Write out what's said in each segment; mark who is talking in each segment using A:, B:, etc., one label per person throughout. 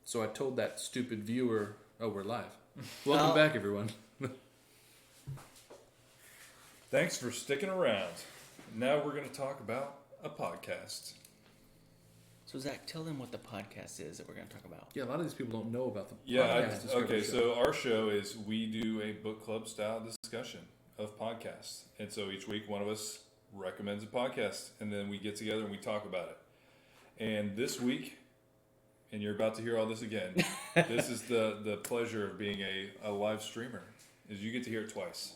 A: So I told that stupid viewer, oh, we're live. Welcome back, everyone.
B: Thanks for sticking around. Now we're going to talk about a podcast.
C: So Zach, tell them what the podcast is that we're going to talk about.
A: Yeah, a lot of these people don't know about the podcast.
B: Okay, so our show is we do a book club style discussion of podcasts. And so each week one of us recommends a podcast and then we get together and we talk about it. And this week, and you're about to hear all this again, this is the pleasure of being a live streamer, is you get to hear it twice.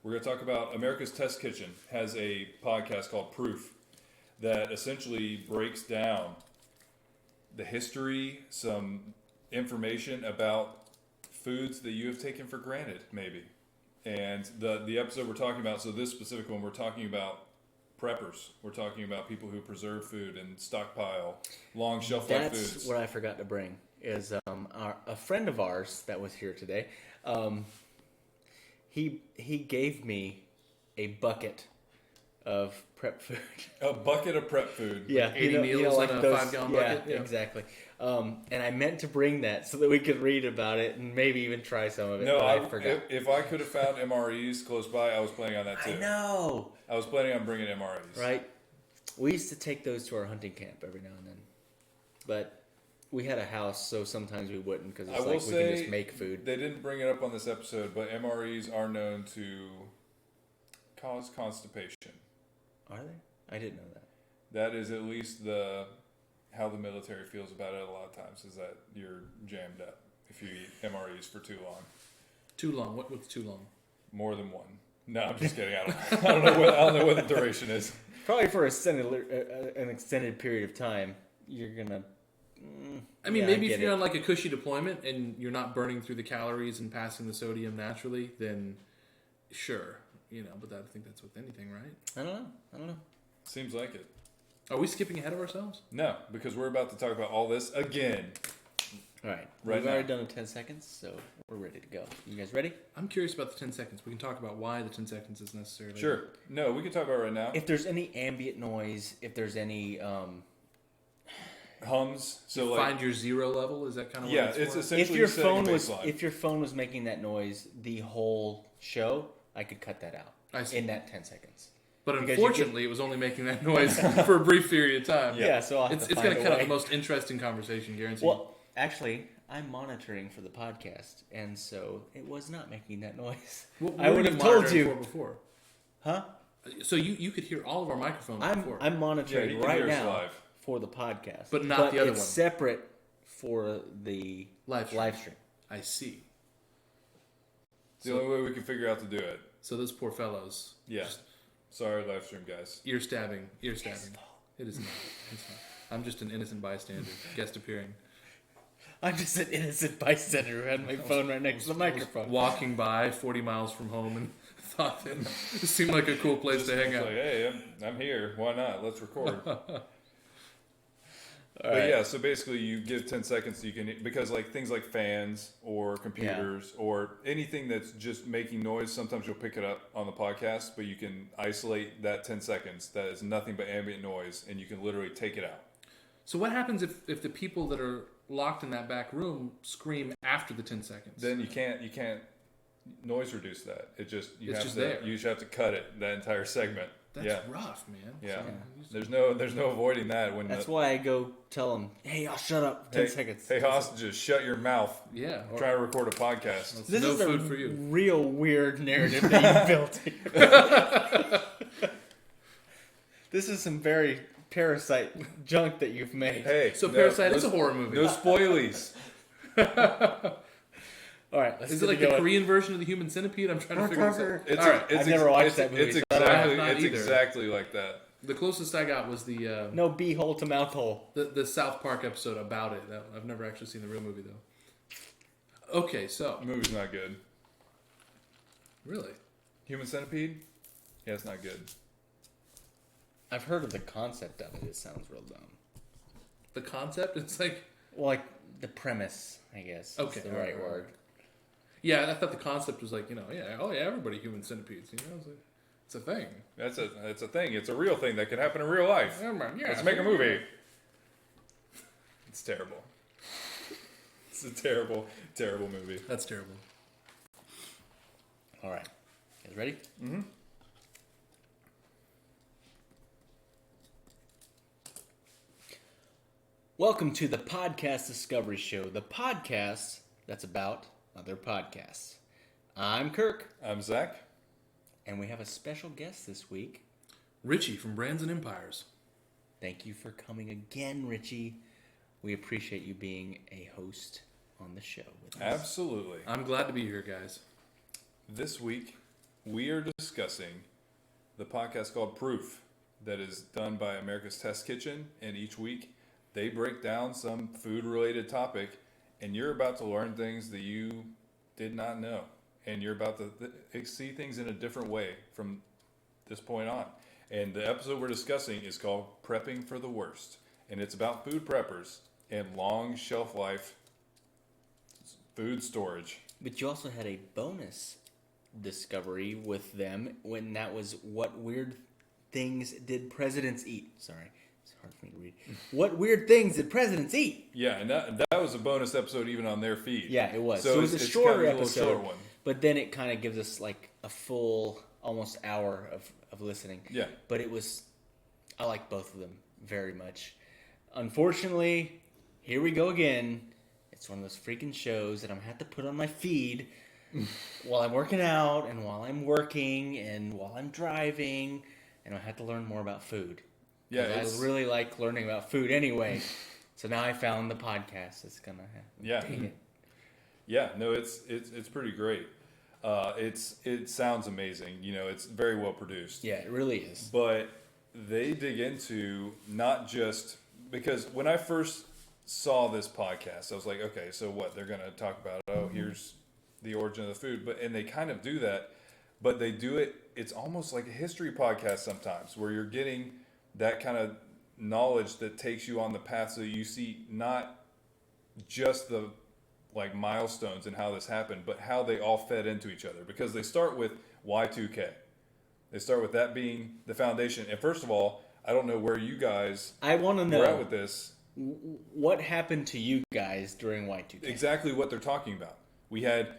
B: We're going to talk about America's Test Kitchen has a podcast called Proof that essentially breaks down the history, some information about foods that you have taken for granted, maybe. And the episode we're talking about, so this specific one, we're talking about preppers. We're talking about people who preserve food and stockpile long shelf life foods.
C: That's what I forgot to bring, is a friend of ours that was here today, he gave me a bucket of prep food.
B: A bucket of prep food.
C: Yeah.
A: 80 meals
C: like
A: in a
C: those,
A: 5-gallon bucket.
C: Yeah, exactly. And I meant to bring that so that we could read about it and maybe even try some of it.
B: No,
C: I forgot.
B: If I could have found MREs close by, I was planning on that too.
C: I know.
B: I was planning on bringing MREs.
C: Right. We used to take those to our hunting camp every now and then. But we had a house, so sometimes we wouldn't because it's like we can just make food.
B: They didn't bring it up on this episode, but MREs are known to cause constipation.
C: Are they? I didn't know that.
B: That is at least how the military feels about it a lot of times, is that you're jammed up if you eat MREs for too long.
A: Too long? What's too long?
B: More than one. No, I'm just kidding. I don't know what the duration is.
C: Probably for an extended period of time, you're gonna.
A: Maybe if you're on like a cushy deployment and you're not burning through the calories and passing the sodium naturally, then sure, But I think that's with anything, right?
C: I don't know.
B: Seems like it.
A: Are we skipping ahead of ourselves?
B: No, because we're about to talk about all this again.
C: All right.
B: We've
C: already done 10 seconds, so we're ready to go. You guys ready?
A: I'm curious about the 10 seconds. We can talk about why the 10 seconds is necessary.
B: Sure. No, we can talk about it right now.
C: If there's any ambient noise, if there's any
B: hums, so
A: find your zero level. Is that kind of
B: what it's essentially
C: if your phone was making that noise the whole show, I could cut that out in that 10 seconds.
A: But unfortunately, it was only making that noise for a brief period of time.
C: Yeah, so
A: it's going to cut out the most interesting conversation, guaranteed.
C: Well, actually, I'm monitoring for the podcast, and so it was not making that noise.
A: I would have told you before.
C: Huh?
A: So you could hear all of our microphones before.
C: I'm monitoring right now live for the podcast,
A: but not the other one.
C: It's separate for the live stream.
A: I see.
B: It's the only way we can figure out to do it.
A: So those poor fellows.
B: Yeah. Sorry, live stream guys.
A: Ear stabbing. It is not. It's not. I'm just an innocent bystander, guest appearing.
C: I'm just an innocent bystander who had my phone right next to the microphone.
A: Walking by 40 miles from home and thought that it seemed like a cool place to hang out.
B: Like, hey, I'm here. Why not? Let's record. But
C: right.
B: Yeah, so basically you give 10 seconds so you can, because like things like fans or computers or anything that's just making noise, sometimes you'll pick it up on the podcast, but you can isolate that 10 seconds. That is nothing but ambient noise, and you can literally take it out.
A: So what happens if the people that are locked in that back room scream after the 10 seconds?
B: Then you can't noise reduce that. You just have to cut it, that entire segment.
A: That's rough, man.
B: Yeah. There's no avoiding that.
C: That's why I go tell them, hey, y'all shut up 10 seconds.
B: Hey, hostages, shut your mouth.
A: Yeah.
B: Try to record a podcast.
C: This
A: no
C: is
A: food for you.
C: Real weird narrative that you built here. This is some very Parasite junk that you've made.
B: Hey,
A: so Parasite is a horror movie.
B: No spoilies.
C: All right,
A: is it like the Korean version of the Human Centipede? I'm trying to figure this out.
C: I've never watched that movie.
B: It's exactly like that.
A: The closest I got was the
C: no beehole to mouth hole.
A: The South Park episode about it. I've never actually seen the real movie though. Okay, so
B: the movie's not good.
A: Really?
B: Human Centipede? Yeah, it's not good.
C: I've heard of the concept of it. It sounds real dumb.
A: The concept? It's like
C: the premise, I guess.
A: Okay,
C: is the right word.
A: Yeah, I thought the concept was like, everybody human centipedes. It's a thing.
B: It's a thing. It's a real thing that can happen in real life.
A: Yeah,
B: let's make a movie. It's terrible. It's a terrible, terrible movie.
A: That's terrible.
C: All right. You guys ready?
B: Mm-hmm.
C: Welcome to the Podcast Discovery Show, the podcast that's about other podcasts. I'm Kirk.
B: I'm Zach.
C: And we have a special guest this week.
A: Richie from Brands and Empires.
C: Thank you for coming again, Richie. We appreciate you being a host on the show with us.
B: Absolutely.
A: I'm glad to be here, guys.
B: This week, we are discussing the podcast called Proof that is done by America's Test Kitchen. And each week, they break down some food-related topic. And you're about to learn things that you did not know. And you're about to see things in a different way from this point on. And the episode we're discussing is called Prepping for the Worst. And it's about food preppers and long shelf life food storage.
C: But you also had a bonus discovery with them when that was what weird things did presidents eat. Sorry, it's hard for me to read. What weird things did presidents eat?
B: Yeah, and that was a bonus episode even on their feed.
C: Yeah, it was.
B: So
C: it was
B: it's
C: a shorter
B: kind of
C: episode,
B: short one.
C: But then it kind of gives us like a full, almost hour of listening.
B: Yeah.
C: But it was, I like both of them very much. Unfortunately, here we go again. It's one of those freaking shows that I'm going to have to put on my feed while I'm working out and while I'm working and while I'm driving. And I have to learn more about food.
B: Yeah,
C: I really like learning about food anyway. So now I found the podcast that's going to happen.
B: Yeah.
C: Dang it.
B: Yeah, no, it's pretty great. It sounds amazing. You know, it's very well produced.
C: Yeah, it really is.
B: But they dig into not just because when I first saw this podcast, I was like, okay, so what? They're going to talk about, here's the origin of the food. And they kind of do that, but they do it, it's almost like a history podcast sometimes where you're getting that kind of knowledge that takes you on the path so you see not just the like milestones and how this happened, but how they all fed into each other. Because they start with Y2K. They start with that being the foundation. And first of all, I don't know where you guys
C: I want to
B: were at
C: know
B: with this.
C: what happened to you guys during Y2K.
B: Exactly what they're talking about. We had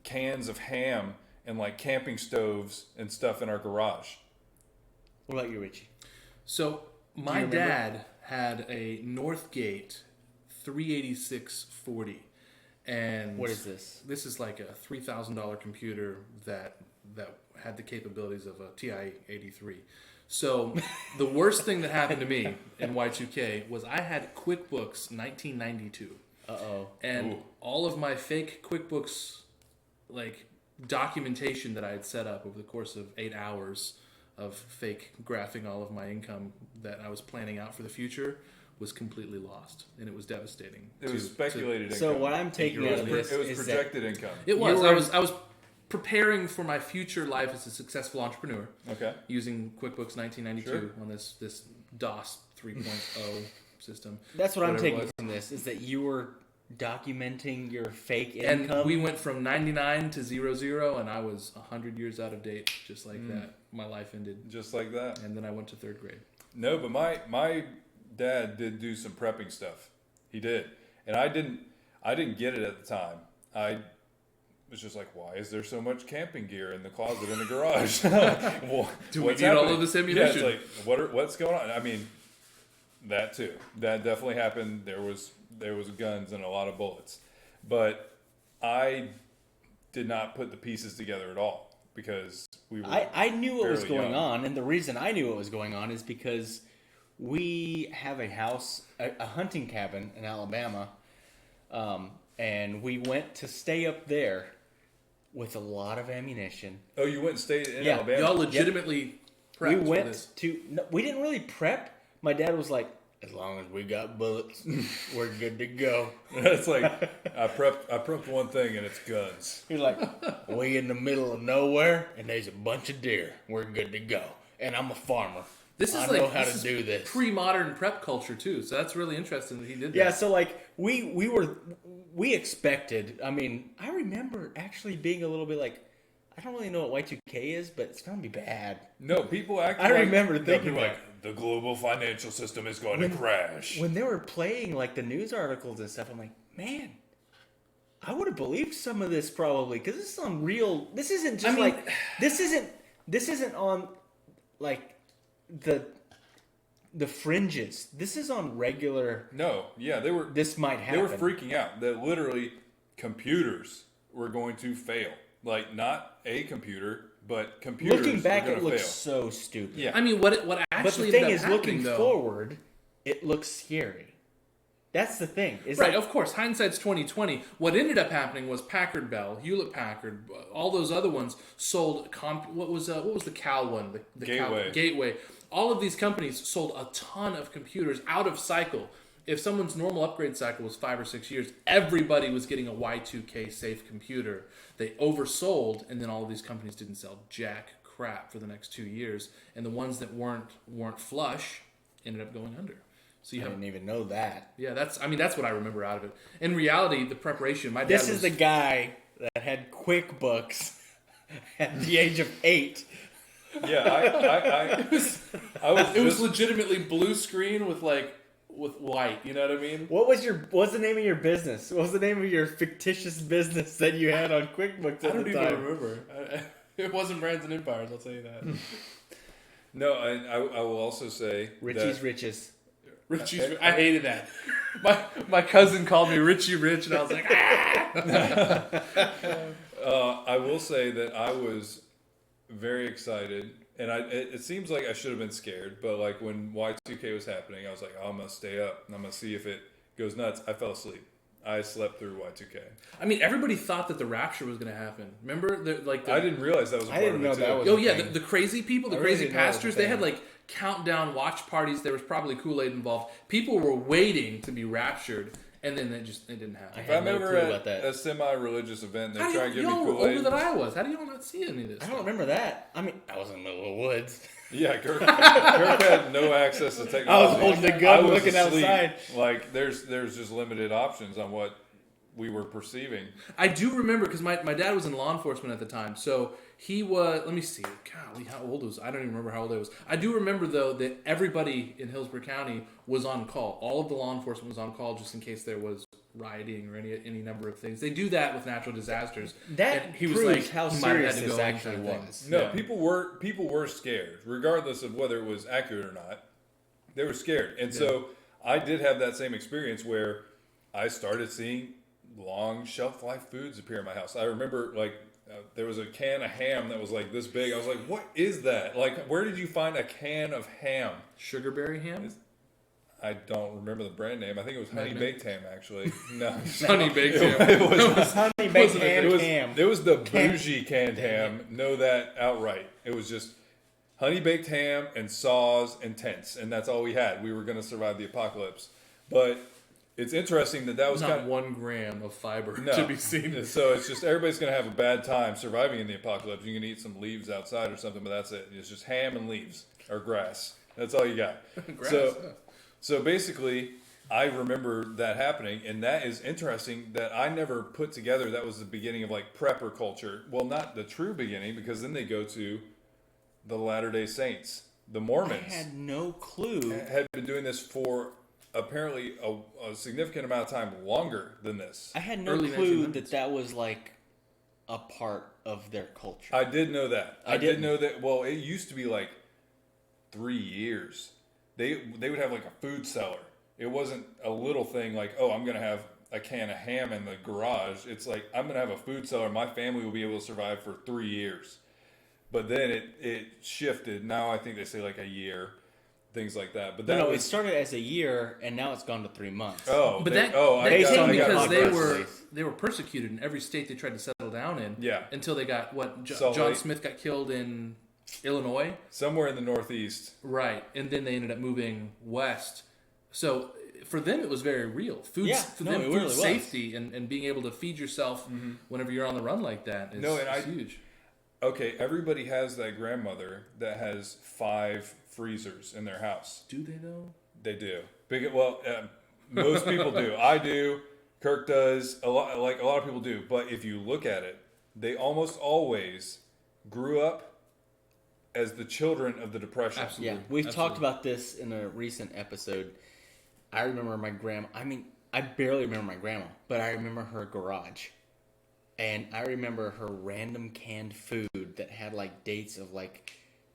B: cans of ham and like camping stoves and stuff in our garage.
C: What about you, Richie?
A: So my dad had a Northgate 38640. And
C: What is this?
A: This is like a $3,000 computer that had the capabilities of a TI-83. So the worst thing that happened to me in Y2K was I had QuickBooks 1992.
C: Uh-oh.
A: And all of my fake QuickBooks like documentation that I had set up over the course of 8 hours of fake graphing all of my income that I was planning out for the future was completely lost, and it was devastating.
B: It was speculated income.
C: So what I'm taking out of this
B: it was
C: is
B: projected income.
A: It was.
C: You were-
A: I was preparing for my future life as a successful entrepreneur.
B: Okay.
A: Using QuickBooks 1992 on this DOS 3.0 system.
C: that's what I'm
A: whatever it
C: taking
A: was.
C: from this is that you were documenting your fake
A: And
C: income.
A: we went from 99 to 00, and I was 100 years out of date, just like that. My life ended,
B: Just like that.
A: and then I went to 3rd grade.
B: No, but my dad did do some prepping stuff. He did, and I didn't get it at the time. I was just like, why is there so much camping gear in the closet in the garage? Well,
A: Do we
B: what's
A: need all
B: happening?
A: of this ammunition?
B: Yeah, it's like what's going on? I mean, that too. That definitely happened. There was guns and a lot of bullets, but I did not put the pieces together at all because we were.
C: I knew what was
B: fairly
C: going
B: young.
C: on, and the reason I knew what was going on is because we have a house, a hunting cabin in Alabama, and we went to stay up there with a lot of ammunition.
B: Oh, you went and stayed in
C: Yeah,
B: Alabama.
A: Y'all legitimately prepped
C: We
A: for
C: went
A: this.
C: to. No, we didn't really prep. My dad was like, "As long as we got bullets, we're good to go."
B: It's like I prepped one thing and it's guns.
C: He's like, "We in the middle of nowhere, and there's a bunch of deer. We're good to go." And I'm a farmer.
A: This is
C: I
A: like
C: know how
A: this
C: to
A: is
C: do this.
A: pre-modern prep culture too, so that's really interesting that he did that.
C: Yeah, so like we expected. I mean, I remember actually being a little bit like, I don't really know what Y2K is, but it's gonna be bad.
B: No, people act.
C: I remember thinking
B: people
C: like,
B: the global financial system is going to crash.
C: When they were playing like the news articles and stuff, I'm like, man, I would have believed some of this probably because this is on real. This isn't just this isn't on like the fringes. This is on regular.
B: No, yeah, they were.
C: This might happen.
B: They were freaking out that literally computers were going to fail. Like not a computer, but computers.
C: Looking back,
B: were
C: it looks
B: fail.
C: so stupid.
B: Yeah.
A: I mean, what actually
C: But the thing
A: ended
C: is,
A: up
C: looking
A: happening, though,
C: forward, it looks scary. That's the thing. It's
A: right,
C: like,
A: of course, hindsight's 2020. What ended up happening was Packard Bell, Hewlett Packard, all those other ones sold. What was the Cal one? The
B: Gateway.
A: Gateway. All of these companies sold a ton of computers out of cycle. If someone's normal upgrade cycle was 5 or 6 years, everybody was getting a Y2K safe computer. They oversold, and then all of these companies didn't sell jack crap for the next 2 years, and the ones that weren't flush ended up going under. So you
C: I
A: have,
C: didn't even know that.
A: yeah, that's what I remember out of it. In reality, the preparation. My dad
C: This
A: was,
C: is the guy that had QuickBooks at the age of 8.
B: Yeah,
A: It was legitimately blue screen with white. You know what I mean?
C: What's the name of your business? What was the name of your fictitious business that you had on QuickBooks at the time?
A: remember. It wasn't Brands and Empires. I'll tell you that.
B: No, I will also say
C: Richie's
B: that,
C: Riches.
A: Richie's. I hated that. My cousin called me Richie Rich, and I was like,
B: I will say that I was very excited, and it seems like I should have been scared, but like when Y2K was happening, I was like, oh, I'm gonna stay up and I'm gonna see if it goes nuts. I fell asleep. I slept through Y2K.
A: I mean, everybody thought that the rapture was going to happen. Remember,
B: I didn't realize that was a part of it too.
A: Oh yeah, the crazy people, the
C: I really
A: crazy
C: didn't know it was a
A: pastors, they had
C: thing.
A: like countdown watch parties. There was probably Kool-Aid involved. People were waiting to be raptured, and then it didn't happen.
C: I
B: If
C: had
B: I'm
C: no
B: ever
C: clue
B: at
C: about that.
B: a semi-religious event, they
A: How do
B: try and give me
A: y'all were
B: Kool-Aid.
A: older than I was. How do y'all not see any of this?
C: I don't remember that. I mean, I was in the middle of the woods.
B: Yeah, Kirk had no access to technology.
C: I was holding the gun
B: I was
C: looking
B: asleep.
C: outside.
B: Like, there's just limited options on what we were perceiving.
A: I do remember because my dad was in law enforcement at the time, so he was. Let me see. Golly, how old was I? Don't even remember how old I was. I do remember though that everybody in Hillsborough County was on call. All of the law enforcement was on call just in case there was rioting or any number of things. They do that with natural disasters.
C: That
A: And he was
C: proves
A: like,
C: how
A: "You might have had
C: serious
A: to
C: this
A: go in,"
C: actually
A: kind of thing.
C: was.
B: No,
A: Yeah.
B: people were scared, regardless of whether it was accurate or not. They were scared, and so I did have that same experience where I started seeing long shelf life foods appear in my house. I remember there was a can of ham that was like this big. I was like, "What is that? Like, where did you find a can of ham?"
A: Sugarberry ham.
B: I don't remember the brand name. I think it was Honey
A: Magnum?
B: Baked Ham, actually. No,
A: Honey baked ham.
B: It was
C: Honey baked
B: It
C: ham.
B: was the bougie canned ham. Know that outright. It was just honey baked ham and saws and tents, and that's all we had. We were going to survive the apocalypse. But it's interesting that was
A: Not
B: kind of
A: 1 gram of fiber
B: no.
A: to be seen.
B: So it's just everybody's going to have a bad time surviving in the apocalypse. You can eat some leaves outside or something, but that's it. It's just ham and leaves or grass. That's all you got.
A: Grass,
B: So basically, I remember that happening, and that is interesting that I never put together that was the beginning of like prepper culture. Well, not the true beginning, because then they go to the Latter-day Saints, the Mormons.
C: I had no clue.
B: Had been doing this for apparently a significant amount of time longer than this.
C: I had no
A: Early
C: clue
A: 1900s.
C: that was like a part of their culture.
B: I did know that. I did
C: didn't.
B: know that. Well, it used to be like 3 years. They would have like a food cellar. It wasn't a little thing like, oh, I'm going to have a can of ham in the garage. It's like, I'm going to have a food cellar. My family will be able to survive for 3 years. But then it shifted. Now I think they say like a year, things like that. But that
C: No,
B: was,
C: it started as a year, and now it's gone to 3 months.
B: oh,
A: But
B: they,
A: that
B: I
A: came
B: got
A: because
B: my
A: they
B: guess.
A: were persecuted in every state they tried to settle down in.
B: Yeah.
A: Until they got
B: Salt
A: John
B: Lake.
A: Smith got killed in Illinois.
B: Somewhere in the Northeast.
A: Right, and then they ended up moving west. So for them, it was very real. Food,
C: Yeah,
A: for
C: no,
A: them,
C: it
A: food
C: really was.
A: safety and being able to feed yourself whenever you're on the run like that is, is huge.
B: Okay, everybody has that grandmother that has 5 freezers in their house.
A: Do they though?
B: They do. Most people do. I do. Kirk does. A lot of people do. But if you look at it, they almost always grew up as the children of the Depression.
A: Absolutely.
C: Yeah, we've
A: Absolutely.
C: talked about this in a recent episode. I remember my grandma. I mean, I barely remember my grandma, but I remember her garage. And I remember her random canned food that had like dates of like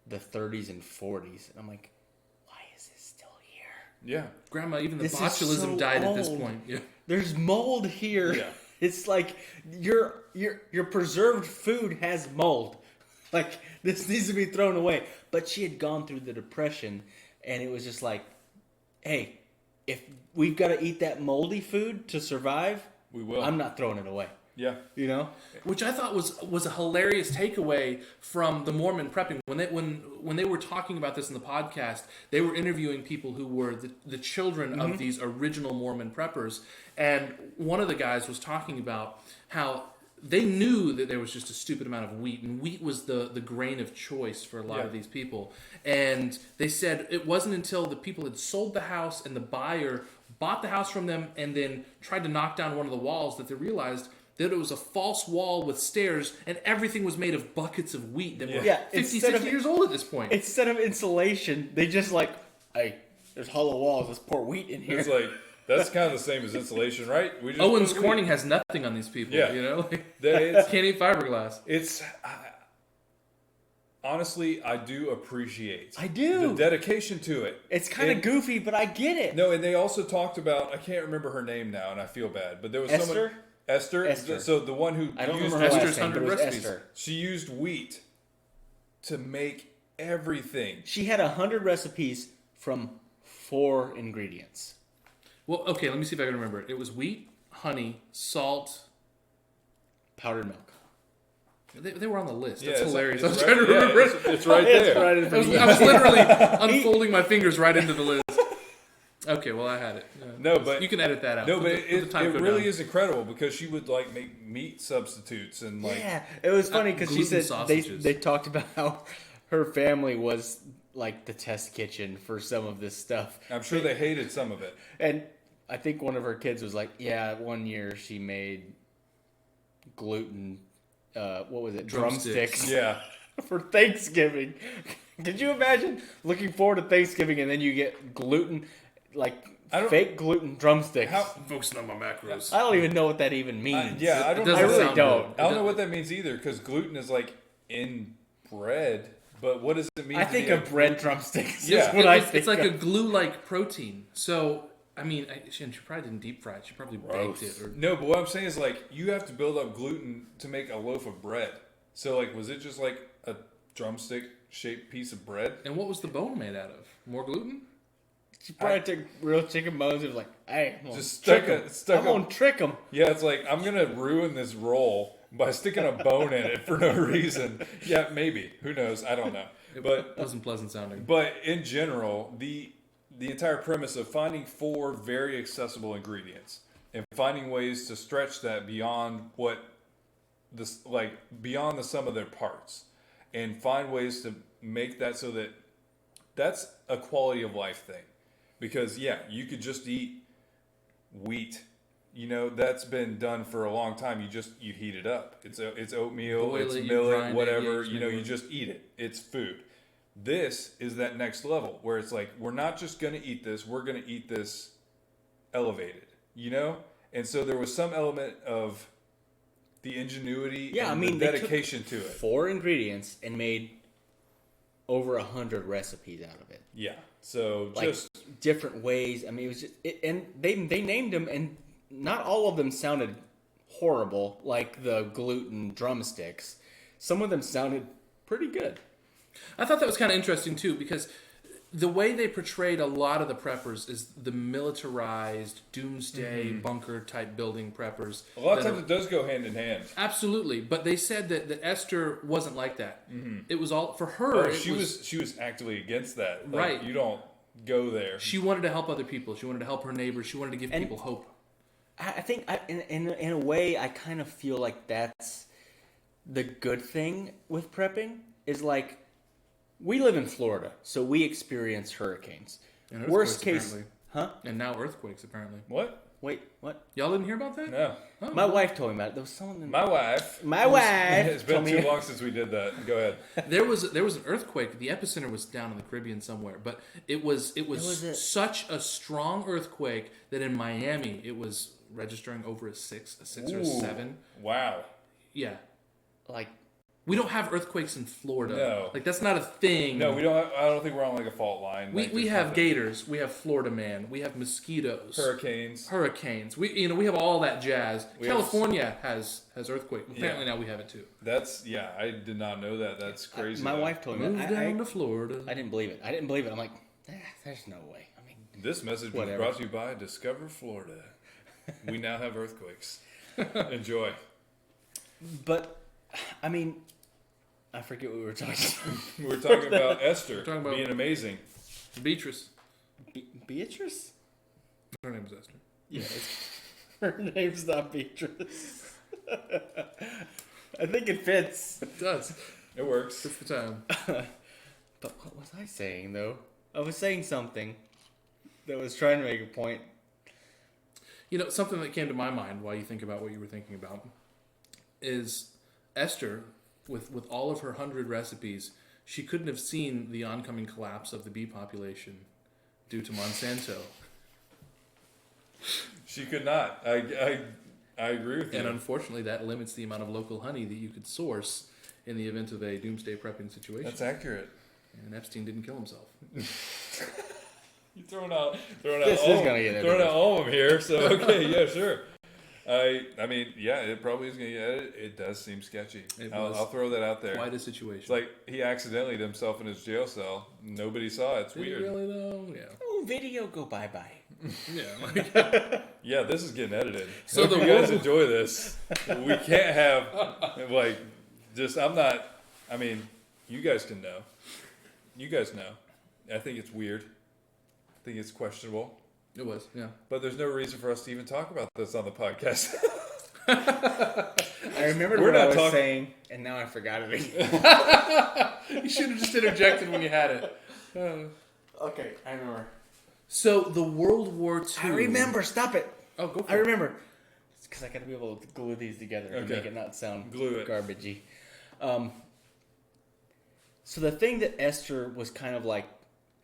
C: the 30s and 40s. And I'm like, why is this still here?
B: Yeah.
A: Grandma, even the
C: This is
A: botulism
C: so
A: died at this
C: old.
A: point. Yeah.
C: There's mold here.
B: Yeah.
C: It's like your preserved food has mold. Like, this needs to be thrown away. But she had gone through the Depression, and it was just like, hey, if we've got to eat that moldy food to survive,
B: We will.
C: I'm not throwing it away.
B: Yeah.
C: You know?
A: Which I thought was a hilarious takeaway from the Mormon prepping. When they were talking about this in the podcast, they were interviewing people who were the children of these original Mormon preppers, and one of the guys was talking about how they knew that there was just a stupid amount of wheat, and wheat was the grain of choice for a lot of these people. And they said it wasn't until the people had sold the house and the buyer bought the house from them and then tried to knock down one of the walls that they realized that it was a false wall with stairs, and everything was made of buckets of wheat that were 50, 60 years old at this point.
C: Instead of insulation, they just like, hey, there's hollow walls, let's pour wheat in here.
B: It's like, that's kind of the same as insulation, right? We just
A: Owens
B: put
A: Corning
B: wheat.
A: has nothing on these people,
B: Yeah.
A: you know? Like,
B: It's,
A: can't eat fiberglass.
B: honestly, I do appreciate
C: I do.
B: the dedication to it.
C: It's kind of
B: And-
C: goofy, but I get it.
B: No, and they also talked about, I can't remember her name now, and I feel bad, but there was
C: Esther?
B: someone... Esther?
C: Esther.
B: So the one who
C: I don't
B: used
C: remember her
A: Esther's
C: last name, but it was
A: 100 recipes.
C: Esther.
B: she used wheat to make everything.
C: She had 100 recipes from 4 ingredients.
A: Well, okay, let me see if I can remember it. It was wheat, honey, salt.
C: Powdered milk.
A: They were on the list.
B: Yeah,
A: That's
B: it's-
A: hilarious.
B: it's
A: I was
B: right-
A: trying to
B: yeah,
A: remember
B: it's,
A: it.
B: it's right there.
C: It's right in
A: I
C: front
A: was,
C: of
A: I
C: you.
A: was literally unfolding my fingers right into the list. Okay, well, I had it.
B: No, but
A: you can edit that out.
B: No,
A: Put
B: but
A: the- put the
B: it
A: time code
B: really
A: down.
B: is incredible because she would like make meat substitutes and like
C: Yeah, it was funny because she
A: gluten
C: said they
A: sausages.
C: talked about how her family was like the test kitchen for some of this stuff.
B: I'm sure they hated some of it.
C: And I think one of her kids was like, yeah, one year she made gluten, what was it, drumsticks
B: Yeah.
C: for Thanksgiving. Could you imagine looking forward to Thanksgiving and then you get gluten, like
B: I don't-
C: fake gluten drumsticks?
B: How
A: Focusing on my macros.
C: I don't even know what that even means.
B: yeah, I
A: It
B: don't
A: doesn't
B: know.
C: really
A: sound
C: don't.
A: good.
B: I don't know what that means either because gluten is like in bread, but what does it mean?
C: I
B: to
C: think
B: be a-
C: of bread drumsticks.
B: Yeah.
C: That's what I
A: It's
C: think
A: like
C: of.
A: a glue-like protein. So, I mean, she probably didn't deep fry it. She probably baked it. Or,
B: No, but what I'm saying is like you have to build up gluten to make a loaf of bread. So like, was it just like a drumstick shaped piece of bread?
A: and what was the bone made out of? More gluten?
C: She probably took real chicken bones and was like, hey, I'm gonna
B: Just
C: trick
B: stuck a-
C: 'em.
B: stuck
C: I'm
B: a-
C: going to trick them.
B: Yeah, it's like I'm gonna ruin this roll by sticking a bone in it for no reason. Yeah, maybe. Who knows? I don't know. But
A: It wasn't pleasant sounding.
B: But in general, the entire premise of finding 4 very accessible ingredients and finding ways to stretch that beyond what this like beyond the sum of their parts and find ways to make that so that that's a quality of life thing. Because yeah, you could just eat wheat. You know, that's been done for a long time. You heat it up. It's oatmeal,
A: Boil
B: it's
A: it, you
B: millet,
A: grind it,
B: whatever.
A: yeah,
B: You know,
A: it's
B: you just eat it. It's food. This is that next level where it's like we're not just going to eat this, we're going to eat this elevated, you know? And so there was some element of the ingenuity
C: Yeah, I
B: and
C: mean,
B: the
C: they took
B: dedication to it.
C: 4 ingredients and made over 100 recipes out of it.
B: Yeah. So
C: Like
B: just
C: different ways. I mean, it was just, and they named them, and not all of them sounded horrible, like the gluten drumsticks. Some of them sounded pretty good.
A: I thought that was kind of interesting too, because the way they portrayed a lot of the preppers is the militarized doomsday bunker type building preppers.
B: a lot of
A: that
B: times it does go hand in hand.
A: absolutely, but they said that Esther wasn't like that. It was all for her.
B: Or
A: it
B: she was actively against that. Like,
A: Right.
B: You don't go there.
A: She wanted to help other people. She wanted to help her neighbors. She wanted to give
C: And-
A: people hope.
C: I think, in a way, I kind of feel like that's the good thing with prepping is like, we live in Florida, so we experience hurricanes.
A: And
C: Worst
A: earthquakes,
C: case,
A: apparently.
C: huh?
A: And now earthquakes apparently.
B: What?
C: Wait, what?
A: Y'all didn't hear about that?
B: No.
A: Oh,
C: My wife told me about it. There was someone.
B: My wife.
C: It's
B: It's been too long since we did that. Go ahead.
A: There was an earthquake. The epicenter was down in the Caribbean somewhere, but it was such a strong earthquake that in Miami it was registering over a six or a 7.
B: Wow.
A: Yeah.
C: Like,
A: We don't have earthquakes in Florida.
B: No.
A: Like, that's not a thing.
B: No, we don't. I don't think we're on like a fault line.
A: We have gators. We have Florida man. We have mosquitoes.
B: Hurricanes.
A: We have all that jazz.
B: We have-
A: California has earthquake. Apparently now we have it too.
B: I did not know that. That's crazy.
C: my wife told me
A: Move
C: that.
A: down to Florida.
C: I didn't believe it. I'm like, there's no way. I mean,
B: This message was
C: Whatever.
B: brought to you by Discover Florida. We now have earthquakes. Enjoy.
C: but I mean, I forget what we were talking about.
B: We're talking about Esther
A: talking about-
B: being amazing.
A: Beatrice.
C: Beatrice?
A: Her name is Esther.
C: Yes. Her name's not Beatrice. I think it fits.
A: It does.
B: It works.
A: Fits the time.
C: But what was I saying, though? I was saying something that was trying to make a point.
A: Something that came to my mind while you think about what you were thinking about is Esther, with all of her 100 recipes, she couldn't have seen the oncoming collapse of the bee population due to Monsanto.
B: She could not. I agree with you.
A: And unfortunately, that limits the amount of local honey that you could source in the event of a doomsday prepping situation.
B: That's accurate.
A: And Epstein didn't kill himself.
B: You're throwing out
C: This is gonna get
B: throwing
C: edited.
B: out all of them here. So okay, yeah, sure. I mean, yeah, it probably is going to get edited. It does seem sketchy. I'll throw that out there.
A: Quite a situation.
B: It's like he accidentally hid himself in his jail cell. Nobody saw it. It's
A: Did he
B: weird.
A: really though? Yeah.
C: Oh, video go bye-bye.
A: Yeah.
B: Yeah, this is getting edited.
A: So
B: So
A: the
B: you guys
A: world-
B: enjoy this. We can't have I'm not. I mean, you guys can know. You guys know. I think it's weird. I think it's questionable.
A: It was, yeah.
B: But there's no reason for us to even talk about this on the podcast.
C: I remembered
B: We're
C: what
B: not
C: I was
B: talking-
C: saying, and now I forgot it again.
A: You should have just interjected when you had it.
C: Okay, I remember.
A: So the World War II.
C: I remember. Stop it.
A: Oh, go for
C: I
A: it.
C: remember. It's because I got to be able to glue these together to
B: Okay.
C: make it not sound
B: Glue it.
C: garbagey. So the thing that Esther was kind of like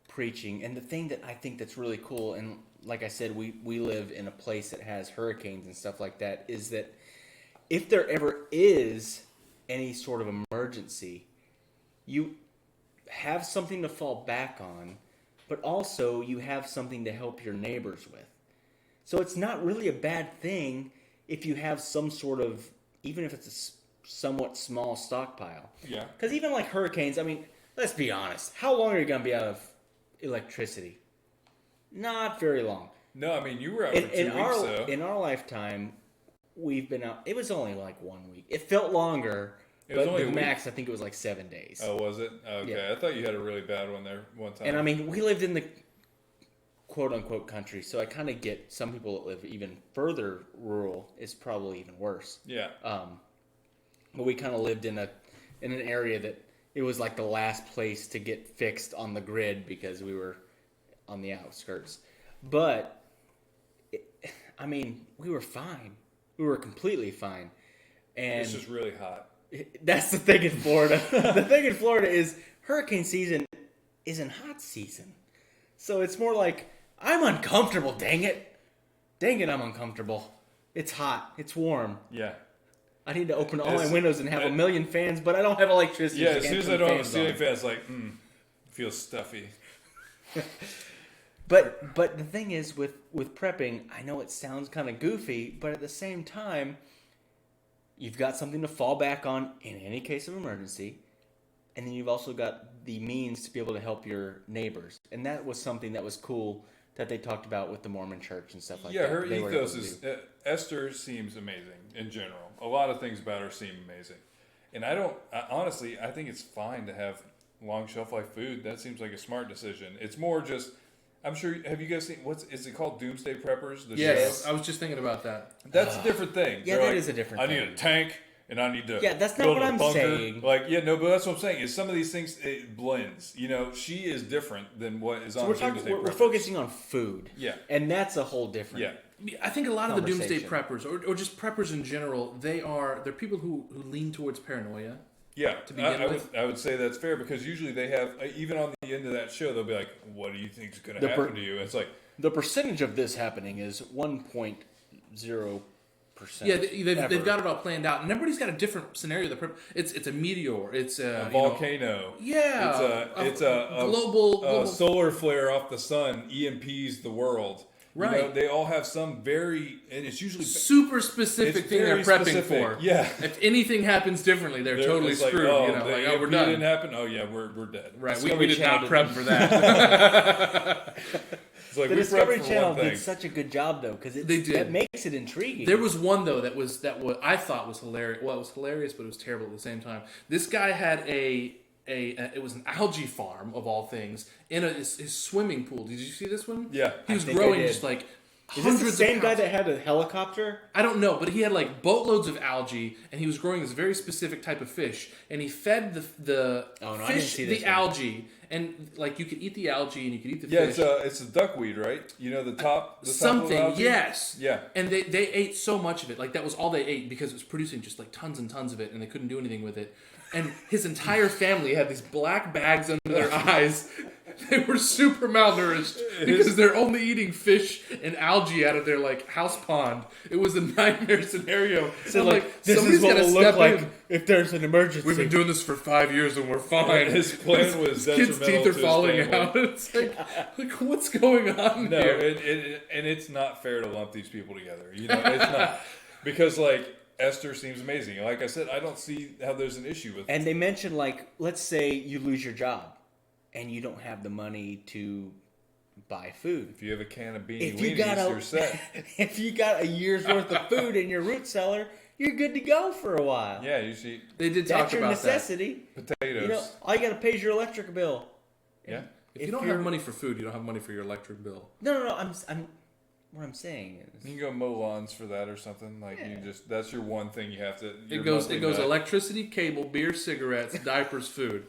C: preaching, and the thing that I think that's really cool, and like I said, we live in a place that has hurricanes and stuff like that, is that if there ever is any sort of emergency, you have something to fall back on, but also you have something to help your neighbors with. So it's not really a bad thing if you have some sort of, even if it's a somewhat small stockpile.
B: Yeah.
C: Because even like hurricanes, I mean, let's be honest. How long are you going to be out of electricity? Not very long.
B: No, I mean, you were out for 2 weeks, though.
C: In our lifetime, we've been out. It was only like 1 week. It felt longer.
B: It was
C: but
B: only
C: the
B: a week?
C: max, I think it was like 7 days.
B: Oh, was it? Okay.
C: Yeah.
B: I thought you had a really bad one there one time.
C: And I mean, we lived in the quote-unquote country, so I kind of get some people that live even further rural is probably even worse.
B: Yeah.
C: But we kind of lived in an area that it was like the last place to get fixed on the grid because we were on the outskirts. But I mean, we were fine. We were completely fine. And
B: It's just really hot.
C: that's the thing in Florida. The thing in Florida is hurricane season isn't hot season. So it's more like, I'm uncomfortable, dang it. Dang it, I'm uncomfortable. It's hot. It's warm.
B: Yeah.
C: I need to open all my
B: It's-
C: windows and have a million fans, but I don't have electricity.
B: Yeah,
C: so
B: as
C: I
B: soon
C: can't
B: as I
C: turn
B: don't have a
C: fans
B: ceiling
C: on.
B: fan, it's like, feels stuffy.
C: But the thing is, with prepping, I know it sounds kind of goofy, but at the same time, you've got something to fall back on in any case of emergency, and then you've also got the means to be able to help your neighbors. And that was something that was cool that they talked about with the Mormon church and stuff like
B: Yeah,
C: that.
B: her
C: They were able
B: ethos
C: to
B: is...
C: do.
B: Esther seems amazing in general. A lot of things about her seem amazing. And honestly, I think it's fine to have long shelf life food. That seems like a smart decision. It's more just... I'm sure... Have you guys seen... Is it called Doomsday Preppers? The
A: Yes,
B: show?
A: I was just thinking about that.
B: That's a different thing.
C: Yeah,
B: They're
C: that
B: like,
C: is a different
B: I need
C: thing.
B: a tank, and I need to
C: Yeah, that's not
B: build
C: what
B: a
C: I'm
B: bunker.
C: saying.
B: Like, yeah, no, but that's what I'm saying. Is some of these things, it blends. You know, she is different than what is
C: So
B: on
C: we're
B: Doomsday
C: talking. We're
B: Preppers.
C: focusing on food.
B: Yeah.
C: and that's a whole different
B: Yeah.
A: I think a lot of the doomsday
C: conversation.
A: preppers, or just preppers in general, they're people who lean towards paranoia.
B: Yeah,
A: To begin with.
B: I would say that's fair because usually they have, even on the end of that show, they'll be like, "What do you think is going to happen to you?" And it's like,
C: The percentage of this happening is 1.0%.
A: Yeah, they've got it all planned out, and everybody's got a different scenario. It's a meteor. It's a
B: volcano.
A: Yeah,
B: It's a
A: global
B: solar flare off the sun EMPs the world.
A: Right.
B: You know, they all have some very, and it's usually
A: super specific
B: it's
A: thing they're
B: very
A: prepping
B: specific.
A: for.
B: Yeah.
A: If anything happens differently, they're totally
B: it's like,
A: screwed.
B: oh,
A: you know,
B: the
A: like,
B: EMP
A: we're done.
B: didn't happen. Oh yeah, we're dead.
A: Right. We
C: Discovery
A: did not
C: Channel
A: prep
C: did-
A: for that.
B: It's like
C: The
B: we
C: Discovery
B: prepped for
C: Channel
B: one thing.
C: did such a good job though, because
A: They did.
C: that makes it intriguing.
A: There was one though that was I thought was hilarious. Well, it was hilarious, but it was terrible at the same time. This guy had it was an algae farm of all things in his swimming pool. Did you see this one?
B: Yeah.
A: He was
C: think I
A: growing
C: did.
A: just like
C: Is
A: hundreds
C: this the same
A: of
C: guy
A: pounds.
C: that had a helicopter?
A: I don't know, but he had like boatloads of algae, and he was growing this very specific type of fish, and he fed the
C: Oh, no, I didn't
A: fish
C: see this
A: the
C: one.
A: algae, and like you could eat the algae and you could eat the
B: Yeah,
A: fish.
B: it's a duckweed, right? You know the top of the
A: Something,
B: algae?
A: yes.
B: Yeah.
A: And they ate so much of it, like that was all they ate because it was producing just like tons and tons of it, and they couldn't do anything with it. And his entire family had these black bags under their eyes. They were super malnourished because they're only eating fish and algae out of their like house pond. It was a nightmare scenario.
C: So
A: I'm
C: like, this
A: somebody's
C: is what
A: gotta
C: will look
A: step
C: like
A: in.
C: if there's an emergency.
A: We've been doing this for 5 years and we're fine.
B: His plan was
A: Kids'
B: detrimental
A: teeth
B: to
A: are
B: his
A: falling
B: family.
A: out. It's like what's going on
B: No,
A: here?
B: and it's not fair to lump these people together. You know, it's not because like Esther seems amazing. Like I said, I don't see how there's an issue with.
C: And they mentioned, like, let's say you lose your job and you don't have the money to buy food.
B: If you have a can of beanie
C: If you got
B: weenies, you're set.
C: if you got a year's worth of food in your root cellar, you're good to go for a while.
B: Yeah, you see
A: They did talk
C: That's your
A: about
C: necessity.
B: potatoes.
C: You know, all you got to pay is your electric bill.
B: yeah.
A: that. If you don't have money for food, you don't have money for your electric bill.
C: No. I'm. What I'm saying is,
B: You can go mow lawns for that or something. Like you just that's your one thing you have to.
A: It
B: your
A: goes
B: monthly nut.
A: electricity, cable, beer, cigarettes, diapers, food.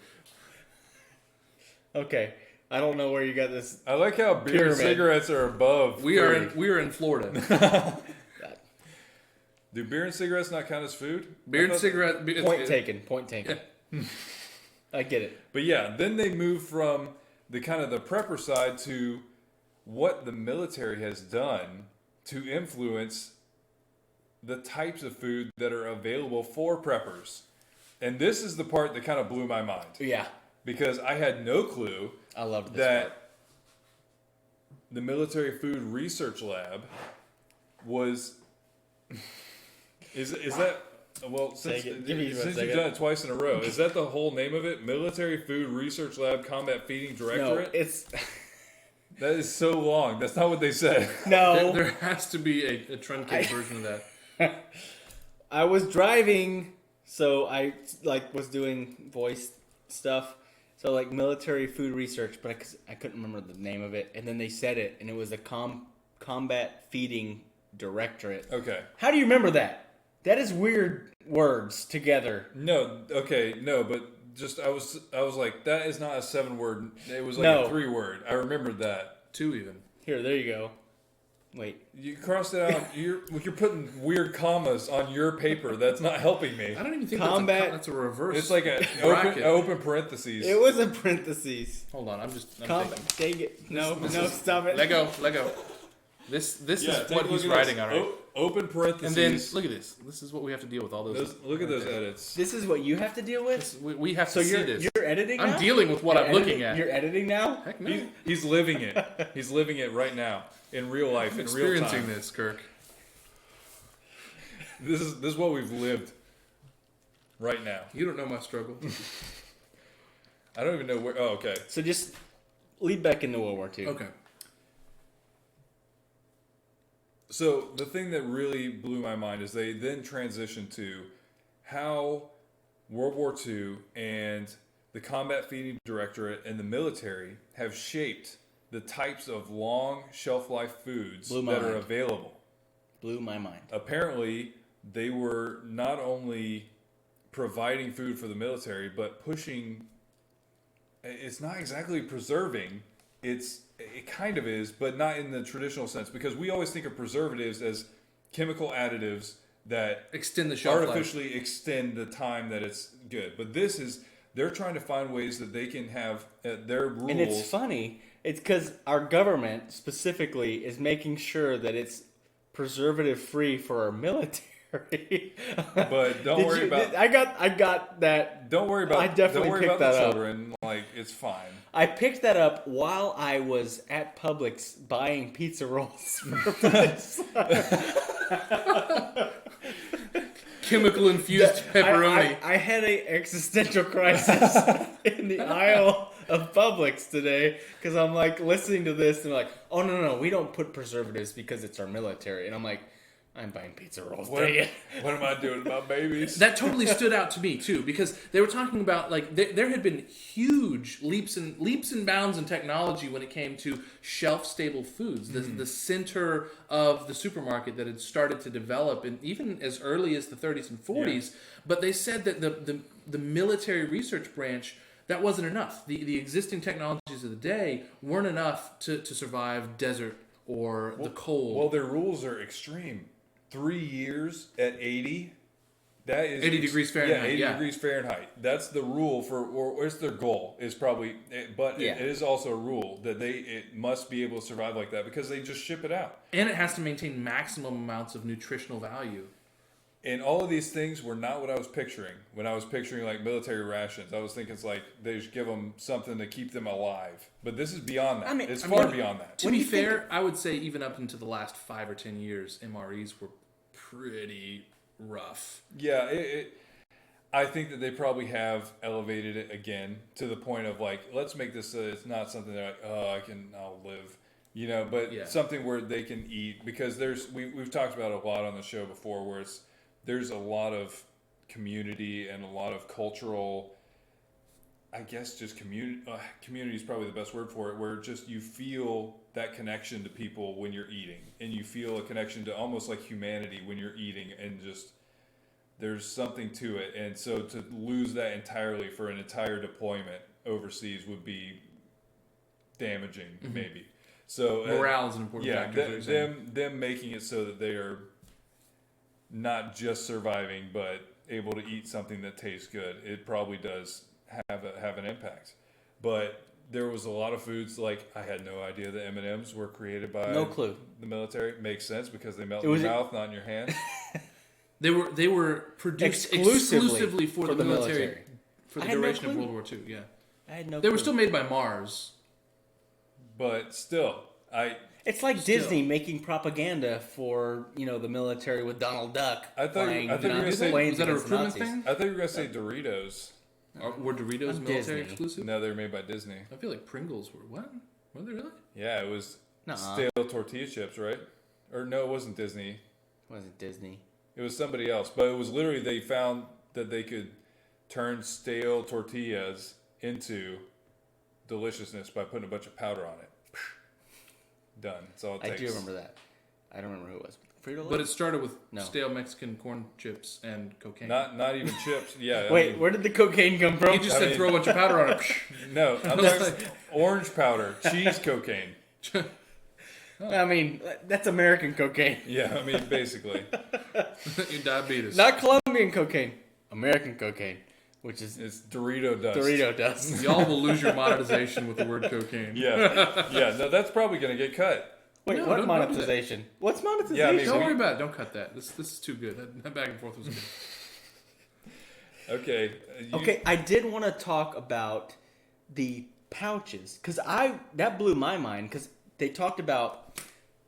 C: okay, I don't know where you got this.
B: I like how beer and
C: Pyramid.
B: cigarettes are above.
A: We are
B: food.
A: in Florida.
B: Do beer and cigarettes not count as food?
A: Beer
B: I
A: and
B: thought-
A: cigarette.
C: Point taken. I get it.
B: But yeah, then they move from the kind of the prepper side to what the military has done to influence the types of food that are available for preppers. And this is the part that kind of blew my mind
C: Yeah,
B: because I had no clue
C: I loved this
B: that
C: part.
B: the Military Food Research Lab was is that well since,
C: Take it. Give me one
B: since you've
C: second.
B: done it twice in a row, is that the whole name of it? Military Food Research Lab Combat Feeding
C: No,
B: Directorate?
C: it's
B: That is so long. That's not what they said.
C: no.
A: There has to be a truncated version of that.
C: I was driving, so I like was doing voice stuff. So like military food research, but I couldn't remember the name of it. And then they said it, and it was a combat feeding directorate.
B: Okay.
C: How do you remember that? That is weird words together.
B: No. Okay. No. But just I was like that is not a 7-word. It was like
C: No.
B: a 3-word. I remembered that.
A: 2 even.
C: Here, there you go. Wait.
B: You crossed it out. You're putting weird commas on your paper. That's not helping me.
A: I don't even think
C: Combat-
A: that's a reverse.
B: It's like a
A: bracket.
B: open parentheses.
C: It was in parentheses.
A: Hold on, I'm thinking.
C: Dang it. No,
A: This
C: no,
A: is-
C: stop it.
A: Let go. This
B: Yeah,
A: is
B: take
A: what
B: a
A: he's
B: look at
A: writing
B: this.
A: on right.
B: Open parentheses.
A: And then look at this. This is what we have to deal with. All those.
B: Look at those edits.
C: This is what you have to deal with?
A: We have
C: So
A: to see
C: you're
A: this.
C: you're editing now?
A: I'm dealing with what
C: You're
A: I'm looking
C: editing-
A: at.
C: You're editing now?
A: Heck no.
B: He's living it. He's living it right now in real life,
A: I'm
B: in real
A: experiencing
B: time.
A: this, Kirk.
B: This is what we've lived right now.
A: You don't know my struggle.
B: I don't even know where. Oh, okay.
C: So just lead back into World War II.
A: Okay.
B: So the thing that really blew my mind is they then transitioned to how World War II and the Combat Feeding Directorate and the military have shaped the types of long shelf life foods
C: Blew my
B: that are
C: mind.
B: available.
C: Blew my mind.
B: Apparently, they were not only providing food for the military, but pushing. It's not exactly preserving. It's it kind of is, but not in the traditional sense, because we always think of preservatives as chemical additives that
A: extend the shelf life.
B: artificially extend the time that it's good. But this is, they're trying to find ways that they can have their rules.
C: And it's funny. It's because our government specifically is making sure that it's preservative free for our military.
B: But don't worry about.
C: I got that.
B: Don't worry about.
C: I definitely
B: don't worry
C: picked
B: about
C: that
B: the
C: up.
B: children. Like, it's fine.
C: I picked that up while I was at Publix buying pizza rolls for my son.
A: Chemical infused pepperoni.
C: I had an existential crisis in the aisle of Publix today because I'm like listening to this and they're like, oh no, we don't put preservatives because it's our military, and I'm like, I'm buying pizza rolls.
B: What am I doing about babies?
A: That totally stood out to me too, because they were talking about like there had been huge leaps and bounds in technology when it came to shelf stable foods. The center of the supermarket that had started to develop, and even as early as the 30s and 40s. Yeah. But they said that the military research branch, that wasn't enough. The existing technologies of the day weren't enough to survive desert or the cold.
B: Well, their rules are extreme. 3 years at 80, that is
A: 80 degrees Fahrenheit.
B: Yeah, 80 degrees Fahrenheit. That's the rule for, or it's their goal. Is probably, but it is also a rule that it must be able to survive like that because they just ship it out.
A: And it has to maintain maximum amounts of nutritional value.
B: And all of these things were not what I was picturing. When I was picturing like military rations, I was thinking it's like they just give them something to keep them alive. But this is beyond that. It's far beyond that.
A: To be fair, I would say even up into the last 5 or 10 years, MREs were pretty rough.
B: Yeah, I think that they probably have elevated it again to the point of like, let's make this it's not something that I'll live, but something where they can eat, because we've talked about a lot on the show before where there's a lot of community and a lot of cultural, I guess just community is probably the best word for it, where just you feel that connection to people when you're eating, and you feel a connection to almost like humanity when you're eating, and just there's something to it. And so to lose that entirely for an entire deployment overseas would be damaging, maybe. So
A: morale is an important factor.
B: Them making it so that they are not just surviving but able to eat something that tastes good, it probably does have an impact. But there was a lot of foods, like I had no idea that M&Ms were created by the military. Makes sense because they melt in your mouth, not in your hand.
A: They were produced exclusively for the military for the duration of World War II. Yeah,
C: I had no.
A: They were still made by Mars,
B: but still,
C: It's like Disney making propaganda for the military with Donald Duck.
B: I thought you were going to say,
A: was that a recruitment thing?
B: I thought you were going to say Doritos.
A: Were Doritos military exclusive?
B: No, they were made by Disney.
A: I feel like Pringles were. What? Were they really?
B: Yeah, it was stale tortilla chips, right? Or no, it wasn't Disney.
C: It wasn't Disney.
B: It was somebody else. But it was literally, they found that they could turn stale tortillas into deliciousness by putting a bunch of powder on it. Done. That's all it takes.
C: I do remember that. I don't remember who it was. Frito-Lay?
A: But it started with stale Mexican corn chips and cocaine.
B: Not even chips. Yeah.
C: Wait, where did the cocaine come from?
A: You just said throw a bunch of powder on it.
B: No, I'm talking orange powder, cheese cocaine.
C: I mean, that's American cocaine.
B: Yeah, I mean, basically.
A: Diabetes.
C: Not Colombian cocaine. American cocaine. Which is...
B: It's Dorito dust.
C: Dorito dust.
A: Y'all will lose your monetization with the word cocaine.
B: Yeah. No, that's probably going to get cut.
C: Wait, what monetization? What's monetization?
B: Yeah, I mean,
A: don't worry about it. Don't cut that. This is too good. That back and forth was good.
B: Okay.
C: Okay, I did want to talk about the pouches. Because that blew my mind. Because they talked about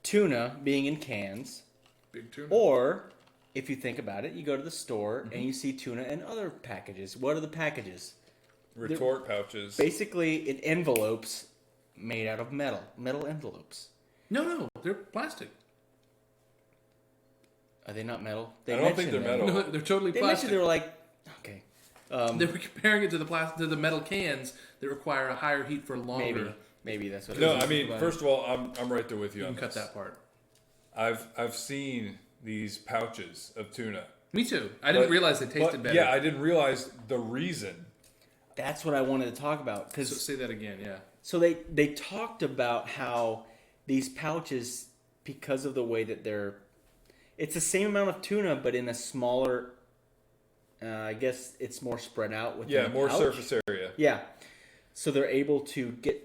C: tuna being in cans.
A: Big tuna.
C: Or... if you think about it, you go to the store and you see tuna in other packages. What are the packages?
B: Retort pouches.
C: Basically, in envelopes made out of metal. Metal envelopes.
A: No, they're plastic.
C: Are they not metal?
B: I don't think they're metal.
A: No, they're totally
C: they
A: plastic.
C: They were like, okay.
A: They were comparing it to the metal cans that require a higher heat for longer.
C: Maybe that's what.
B: No, I mean, first of all, I'm right there with you.
A: You
B: on
A: can cut
B: this.
A: that part.
B: I've seen these pouches of tuna.
A: Me too. I didn't realize they tasted better.
B: Yeah, I didn't realize the reason.
C: That's what I wanted to talk about.
A: So say that again, yeah.
C: So they talked about how these pouches, because of the way that it's the same amount of tuna, but in a smaller, I guess it's more spread out within the
B: more
C: pouch.
B: surface area.
C: Yeah. So they're able to get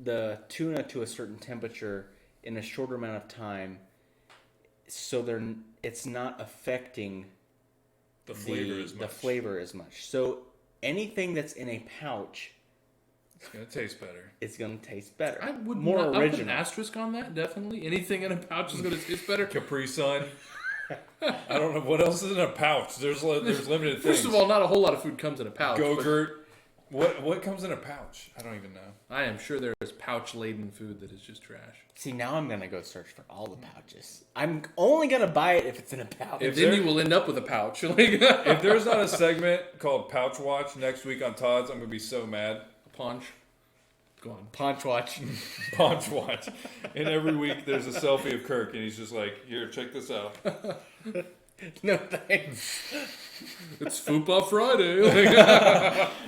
C: the tuna to a certain temperature in a shorter amount of time, so it's not affecting
B: The flavor
C: as much. So anything that's in a pouch,
B: it's gonna taste better.
C: it's gonna taste better.
A: I would
C: more
A: not,
C: original.
A: I'll put an asterisk on that. Definitely, anything in a pouch is going to taste better.
B: Capri Sun. I don't know what else is in a pouch. There's limited things.
A: First of all, not a whole lot of food comes in a pouch.
B: Go-Gurt. What comes in a pouch? I don't even know.
A: I am sure there is pouch-laden food that is just trash.
C: See, now I'm gonna go search for all the pouches. I'm only gonna buy it if it's in a pouch.
B: If
A: Then
B: there-
A: you will end up with a pouch.
B: If there's not a segment called Pouch Watch next week on Todd's, I'm gonna be so mad.
A: Paunch. Go on.
C: Paunch watch.
B: Pouch Watch. And every week there's a selfie of Kirk, and he's just like, "Here, check this out."
C: No thanks.
A: It's Fupa Friday.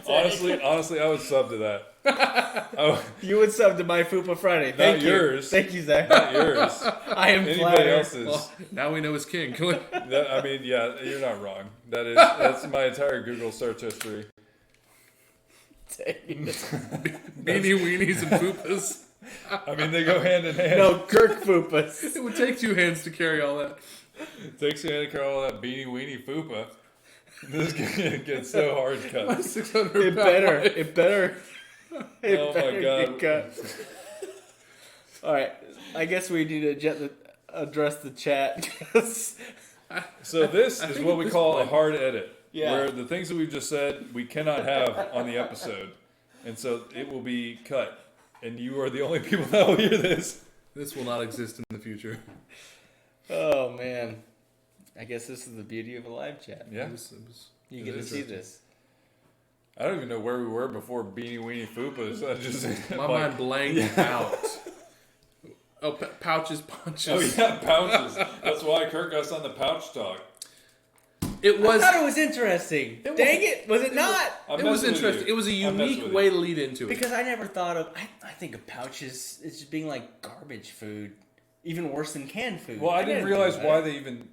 B: Honestly, I would sub to that.
C: You would sub to my Fupa Friday. Thank you.
B: yours.
C: Thank you, Zach.
B: Not yours.
C: I am
B: Anybody
C: flattered.
B: else's.
A: Well, now we know it's king.
B: I mean, yeah, you're not wrong. That's my entire Google search history.
A: Beanie weenies and Fupas.
B: I mean, they go hand in hand.
C: No, Kirk Fupas.
A: It would take 2 hands to carry all that.
B: It takes you to all that beanie weenie fupa. This gets so hard cut.
A: 600
C: It better. It better. It
B: Oh my
C: better
B: God.
C: get cut. All right. I guess we need to address the chat. 'cause
B: So this is what we call a
A: point-
B: hard edit.
C: Yeah.
B: Where the things that we've just said, we cannot have on the episode. And so it will be cut. And you are the only people that will hear this.
A: This will not exist in the future.
C: Oh man. I guess this is the beauty of a live chat.
B: Yeah.
C: You get to see this.
B: I don't even know where we were before Beanie Weenie Fupas. I just
A: My mind blanked out. Oh, pouches, punches.
B: Oh yeah, pouches. That's why Kirk got us on the pouch talk.
A: It was.
C: I thought it was interesting.
A: It was-
C: Dang it. Was it not?
B: I'm
A: It was
B: messing with
A: interesting.
B: you.
A: It was a
B: I'm messing
A: unique
B: with
A: way
B: you.
A: to lead into it.
C: Because I never thought of. I think of pouches as just being like garbage food. Even worse than canned food.
B: Well, I didn't
C: do
B: realize
C: that.
B: why they even.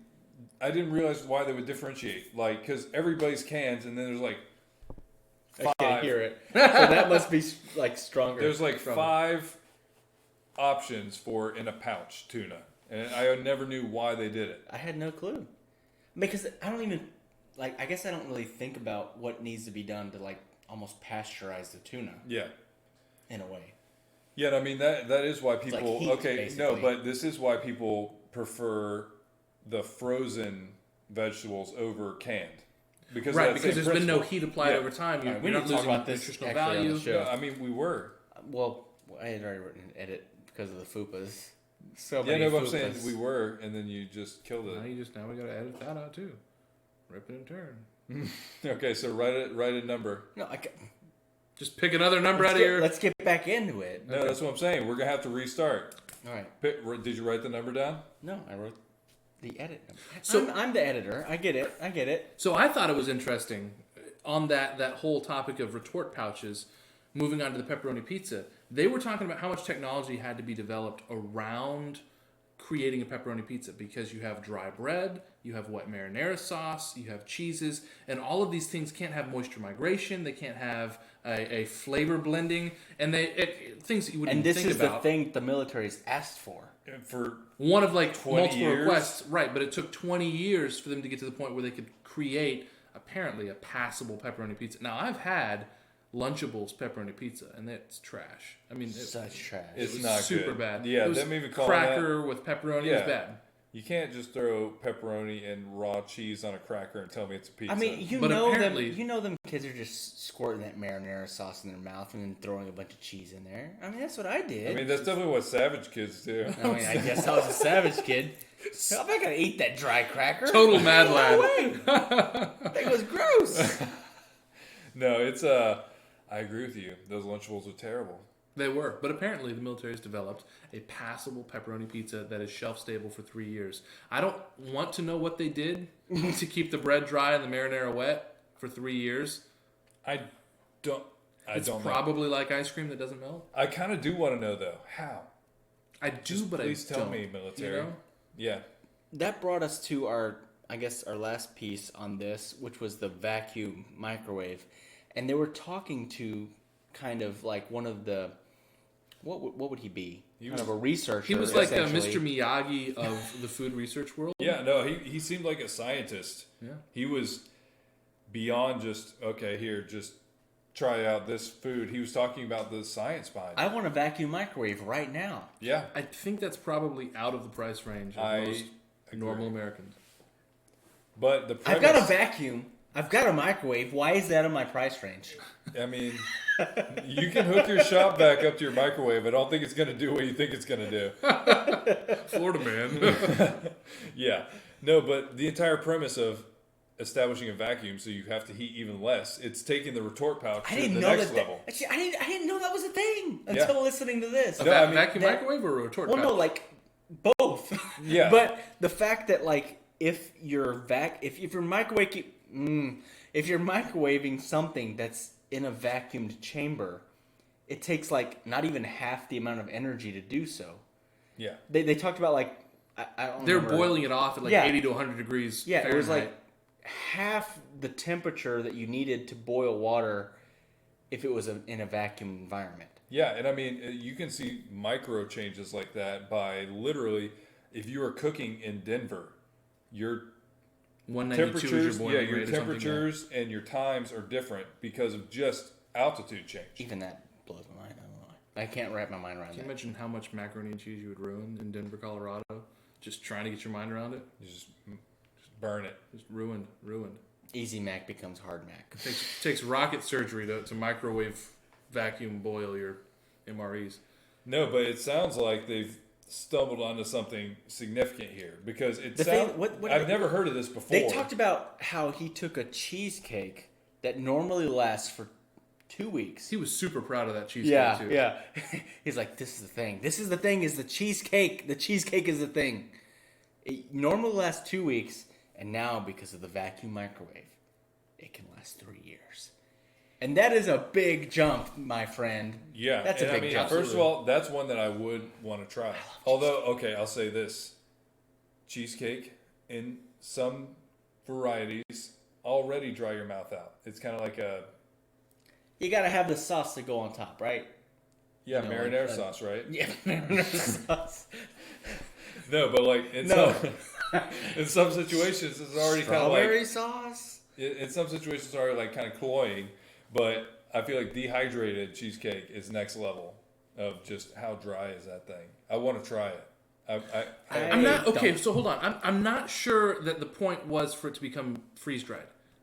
B: I didn't realize why they would differentiate. Like, because everybody's cans, and then there's like
C: I can't
B: five.
C: hear it. So that must be like stronger.
B: There's like
C: Stronger.
B: 5 options for in a pouch tuna, and I never knew why they did it.
C: I had no clue. Because I don't even like. I guess I don't really think about what needs to be done to like almost pasteurize the tuna
B: Yeah.
C: in a way.
B: Yeah, I mean that is why
C: like
B: people.
C: heat,
B: okay, no,
C: basically.
B: but this is why people prefer the frozen vegetables over canned. Because of
A: right,
B: that
A: because
B: same
A: there's been no
B: principle.
A: heat applied
B: Yeah.
A: over time. You're,
C: Alright, we
A: you're
C: need
A: not
C: to talk
A: losing
C: about this
A: nutritional
C: actually on the
A: value.
C: show.
B: No, I mean we were.
C: Well, I had already written an edit because of the fupas. So
B: Yeah,
C: many
B: no, but I'm
C: fupas.
B: saying we were, and then you just killed
A: Now
B: it.
A: now we got to edit that out too. Rip it and turn.
B: Okay, so write a number.
C: No,
A: Just pick another number out of your.
C: let's get back into it.
B: No, that's what I'm saying. We're gonna have to restart.
C: All right.
B: Did you write the number down?
C: No, I wrote the edit number.
A: So-
C: So I'm the editor. I get it.
A: So I thought it was interesting on that whole topic of retort pouches. Moving on to the pepperoni pizza, they were talking about how much technology had to be developed around creating a pepperoni pizza because you have dry bread, you have wet marinara sauce, you have cheeses, and all of these things can't have moisture migration. They can't have a flavor blending, and things that you wouldn't
C: And this
A: think
C: is
A: about.
C: the thing the military's asked for.
B: And for
A: One of like
B: 20
A: multiple
B: years?
A: requests, right? But it took 20 years for them to get to the point where they could create apparently a passable pepperoni pizza. Now I've had Lunchables pepperoni pizza, and it's trash. I mean,
C: Such trash.
B: It's
A: was
B: not
A: super
B: good.
A: bad.
B: Yeah,
A: it was
B: them even calling
A: cracker with pepperoni. It
B: Yeah.
A: was bad.
B: you can't just throw pepperoni and raw cheese on a cracker and tell me it's a pizza.
C: I mean,
A: But apparently-
C: you know them kids are just squirting that marinara sauce in their mouth and then throwing a bunch of cheese in there. I mean, that's what I did.
B: I mean that's definitely what savage kids do.
C: I guess I was a savage kid. I'm not gonna eat that dry cracker.
A: Total mad
C: No
A: lad.
C: way. That was gross.
B: No, it's I agree with you. Those Lunchables are terrible.
A: They were, but apparently the military has developed a passable pepperoni pizza that is shelf stable for 3 years. I don't want to know what they did to keep the bread dry and the marinara wet for 3 years.
B: I don't.
A: It's probably like ice cream that doesn't melt.
B: I kind of do want to know though how.
A: I do,
B: Just
A: but
B: please
A: I
B: tell
A: don't.
B: me, military.
A: You know?
B: Yeah.
C: That brought us to our last piece on this, which was the vacuum microwave. And they were talking to kind of like one of the, what would he be? Kind of a researcher.
A: He was like
C: essentially.
A: Mr. Miyagi of the food research world.
B: Yeah, no, he seemed like a scientist.
A: Yeah.
B: He was beyond just, okay, here, just try out this food. He was talking about the science behind it.
C: I want a vacuum microwave right now.
B: Yeah.
A: I think that's probably out of the price range of most normal Americans.
B: But the premise,
C: I've got a vacuum. I've got a microwave. Why is that in my price range?
B: I mean, you can hook your shop back up to your microwave. I don't think it's going to do what you think it's going to do.
A: Florida man.
B: Yeah. No, but the entire premise of establishing a vacuum so you have to heat even less, it's taking the retort pouch to the next level.
C: Actually, I didn't know that was a thing until listening to this.
B: No, I mean,
A: vacuum microwave or a retort pouch?
C: No, like both.
B: Yeah.
C: But the fact that like if you're microwaving something that's in a vacuumed chamber, it takes like not even half the amount of energy to do so.
B: Yeah.
C: They talked about like I don't
A: They're
C: remember.
A: boiling it off at like 80 to 100 degrees Fahrenheit.
C: It was like half the temperature that you needed to boil water if it was in a vacuum environment.
B: Yeah, and I mean, you can see micro changes like that by literally, if you are cooking in Denver, your
A: 192 is your
B: temperatures,
A: boiling
B: your
A: rate or something,
B: temperatures and your times are different because of just altitude change.
C: Even that blows my mind. I don't know. I can't wrap my mind around
A: Can you
C: that.
A: imagine how much macaroni and cheese you would ruin in Denver, Colorado? Just trying to get your mind around it?
B: You just burn it.
A: Just ruined.
C: Easy Mac becomes hard Mac.
A: Takes rocket surgery to microwave vacuum boil your MREs.
B: No, but it sounds like they've stumbled onto something significant here because I've never heard of this before.
C: They talked about how he took a cheesecake that normally lasts for 2 weeks.
A: He was super proud of that cheesecake too.
C: Yeah. He's like, this is the thing. This is the thing is the cheesecake. The cheesecake is the thing. It normally lasts 2 weeks, and now because of the vacuum microwave, it can last 3 years. And that is a big jump, my friend.
B: Yeah,
C: that's a big jump.
B: First of all, that's one that I would want to try. Although, okay, I'll say this. Cheesecake in some varieties already dry your mouth out. It's kind of like a...
C: You got to have the sauce to go on top, right?
B: Yeah,
C: You know,
B: marinara sauce, right?
C: Yeah, marinara sauce.
B: No, but like in some situations, it's already kind of like...
C: Strawberry sauce?
B: In some situations, it's already like kind of cloying. But I feel like dehydrated cheesecake is next level of just how dry is that thing. I want to try it.
A: I'm not okay. So hold on. I'm not sure that the point was for it to become freeze dried.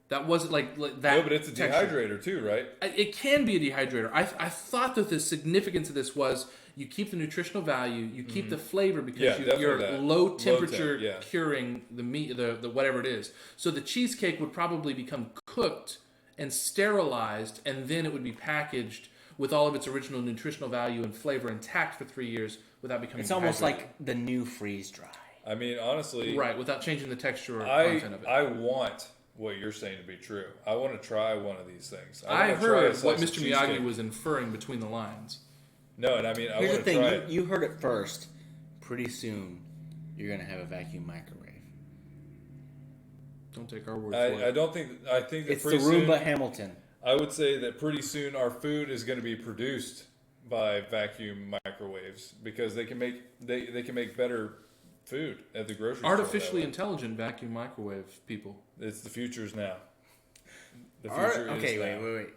A: That wasn't like that.
B: No, but it's a dehydrator too, right?
A: It can be a dehydrator. I thought that the significance of this was you keep the nutritional value, you keep the flavor because you're low temperature curing the meat, the whatever it is. So the cheesecake would probably become cooked and sterilized, and then it would be packaged with all of its original nutritional value and flavor intact for 3 years without becoming
C: It's almost
A: dehydrated.
C: like the new freeze dry.
B: I mean, honestly...
A: Right, without changing the texture or
B: I
A: content of it.
B: I want what you're saying to be true. I want to try one of these things.
A: I
B: wanna try
A: heard
B: a
A: what
B: slice
A: Mr.
B: of
A: Miyagi
B: cheesecake.
A: was inferring between the lines.
B: No, and I mean, I
C: Here's the
B: want to try
C: thing.
B: it.
C: You heard it first. Pretty soon, you're going to have a vacuum microwave.
A: Don't take our word for
B: I
A: it.
B: don't think... I think that
C: It's the
B: pretty soon...
C: Roomba Hamilton.
B: I would say that pretty soon our food is going to be produced by vacuum microwaves because they can make they can make better food at the grocery store.
A: Artificially intelligent vacuum microwave people.
B: It's the future's now. The future is now.
C: Wait.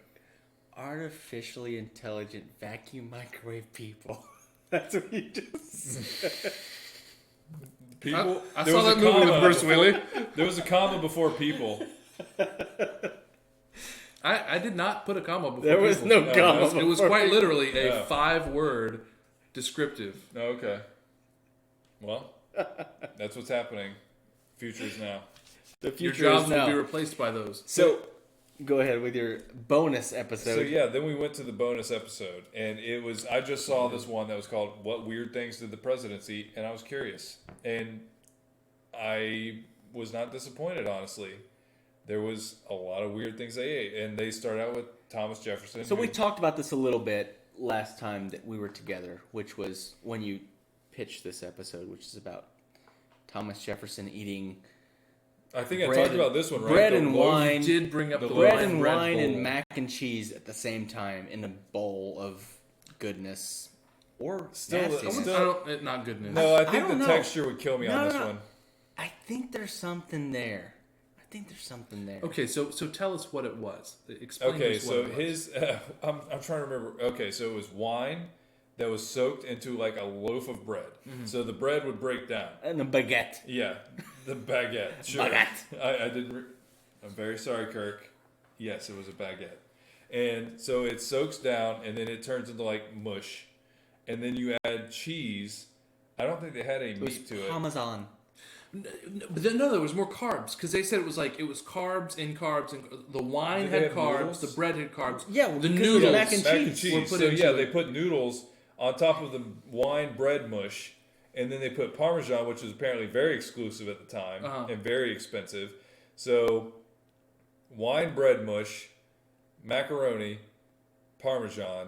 C: Artificially intelligent vacuum microwave people. That's what you just said.
B: People.
A: I
B: there
A: saw
B: was
A: that
B: a
A: movie with
B: comma
A: Bruce
B: before-
A: Willis.
B: There was a comma before people.
A: I did not put a comma before
C: There was
A: people.
C: no comma.
A: It was quite literally a
B: Yeah.
A: 5-word descriptive.
B: Okay. Well, that's what's happening. Future's now.
C: The
A: Your
C: future
A: jobs
C: is
A: will
C: now.
A: be replaced by those.
C: So, go ahead with your bonus episode.
B: So yeah, then we went to the bonus episode, and it was I just saw this one that was called "What Weird Things Did the Presidents Eat?" and I was curious, and I was not disappointed. Honestly, there was a lot of weird things they ate. And they start out with Thomas Jefferson.
C: So we talked about this a little bit last time that we were together, which was when you pitched this episode, which is about Thomas Jefferson eating
B: I think I talked about this one, right?
C: bread
B: The
C: and
B: loaf-
C: wine.
A: You did bring up the
C: bread
A: loaf
C: and
A: bread
C: wine
A: bowl.
C: and mac and cheese at the same time in a bowl of goodness or
B: Still-
C: nastiness.
B: still-
A: Not goodness.
B: No, I
C: I
B: think the
C: don't know.
B: texture would kill me on this one.
C: I think there's something there.
A: Okay, so tell us what it was. Explain
B: Okay,
A: to us what
B: so
A: it was.
B: his, I'm trying to remember. Okay, so it was wine that was soaked into like a loaf of bread.
A: Mm-hmm.
B: So the bread would break down.
C: And a baguette.
B: Yeah, the baguette. Sure.
C: Baguette.
B: I didn't. I'm very sorry, Kirk. Yes, it was a baguette. And so it soaks down, and then it turns into like mush, and then you add cheese. I don't think they had any
C: It was
B: meat to it.
C: Parmesan.
A: But then, no, there was more carbs because they said it was carbs and carbs, and the wine
B: Did they
A: had
B: have
A: carbs,
B: noodles?
A: the bread had carbs.
C: Yeah, well,
A: the
C: because of
A: noodles.
C: mac and
B: Mac and
C: cheese
B: cheese.
A: were put
B: So
A: into
B: yeah,
A: it.
B: they put noodles on top of the wine bread mush, and then they put Parmesan, which was apparently very exclusive at the time and very expensive. So wine bread mush, macaroni, Parmesan.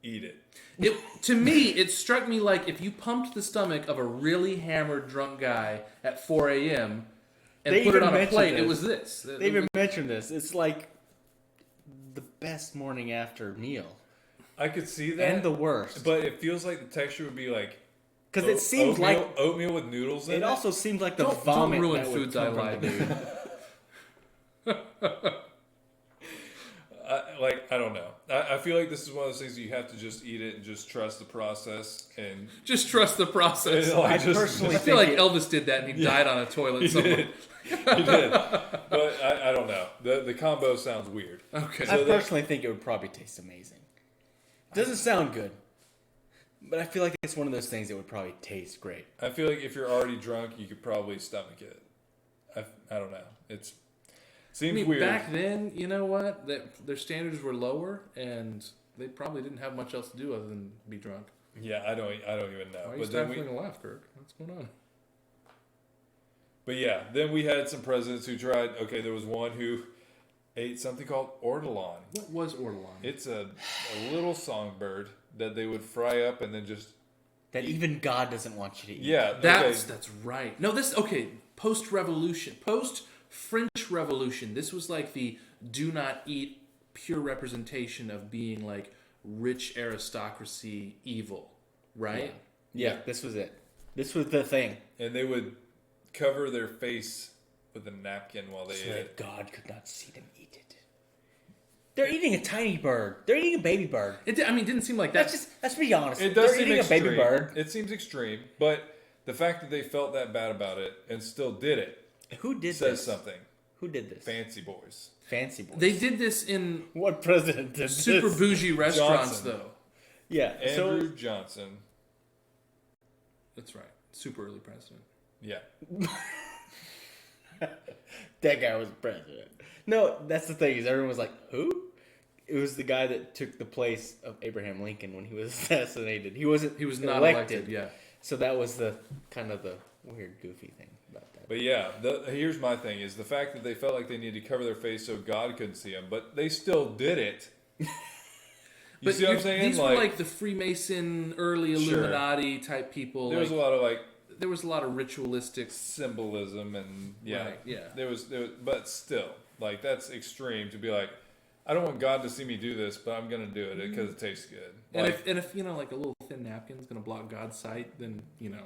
B: Eat it.
A: To me, it struck me like if you pumped the stomach of a really hammered drunk guy at 4 a.m. and
C: They
A: put it
C: even
A: on a
C: mentioned
A: plate,
C: this.
A: it was this.
C: They even mentioned this. It's like the best morning after meal.
B: I could see that.
C: And the worst.
B: But it feels like the texture would be like
C: Because it seems
B: oatmeal,
C: like...
B: oatmeal with noodles in it.
C: It also seems like the
A: Don't
C: vomit
A: ruin
C: that would
A: foods I
C: come from
A: like,
C: the
A: dude.
B: I don't know. I feel like this is one of those things you have to just eat it and just trust the process and
A: Just trust the process.
B: like,
C: I
B: just-
C: personally
A: I feel
C: think
A: like Elvis did that and he died on a toilet somewhere.
B: he did. But I don't know. The combo sounds weird.
A: Okay.
C: I
B: So
C: personally think it would probably taste amazing. It doesn't sound good, but I feel like it's one of those things that would probably taste great.
B: I feel like if you're already drunk, you could probably stomach it. I don't know.
A: I
B: Seems
A: mean,
B: weird.
A: back then, you know what? Their standards were lower, and they probably didn't have much else to do other than be drunk.
B: Yeah, I don't even know.
A: Why are you
B: But then
A: stifling a laugh, Kirk? What's going on?
B: But yeah, then we had some presidents who tried. Okay, there was one who ate something called ortolan.
A: What was ortolan?
B: It's a little songbird that they would fry up and then just
C: That even God doesn't want you to eat.
B: yeah.
A: That's right. No, post-revolution, post-French Revolution. This was like the do not eat pure representation of being like rich aristocracy evil, right?
C: Yeah, this was it. This was the thing.
B: And they would cover their face with a napkin while they
C: So
B: ate
C: that
B: it.
C: God could not see them eat it. They're eating a tiny bird. They're eating a baby bird.
A: It didn't seem like that.
C: Let's be honest.
B: It does
C: They're
B: seem
C: eating
B: extreme.
C: a baby bird.
B: It seems extreme, but the fact that they felt that bad about it and still did it
C: Who did
B: says
C: this?
B: something.
C: Who did this?
B: Fancy boys.
C: Fancy boys.
A: They did this in
C: What president did
A: super
C: this?
A: bougie restaurants,
B: Johnson.
A: though.
C: Yeah.
B: Andrew Johnson.
A: That's right. Super early president.
B: Yeah.
C: That guy was president. No, that's the thing. Is everyone was like, who? It was the guy that took the place of Abraham Lincoln when he was assassinated. He was
A: not elected. Yeah.
C: So that was the kind of the weird, goofy thing about that.
B: But yeah, here's my thing: is the fact that they felt like they needed to cover their face so God couldn't see them, but they still did it. You see what I'm saying?
A: These were like the Freemason, early
B: Sure.
A: Illuminati type people.
B: there was a lot of like
A: there was a lot of ritualistic.
B: symbolism and yeah,
A: Right, yeah.
B: There was, but still, like that's extreme to be like, I don't want God to see me do this, but I'm gonna do it because it tastes good.
A: And
B: Like,
A: if you know, like a little thin napkin is going to block God's sight, then you know,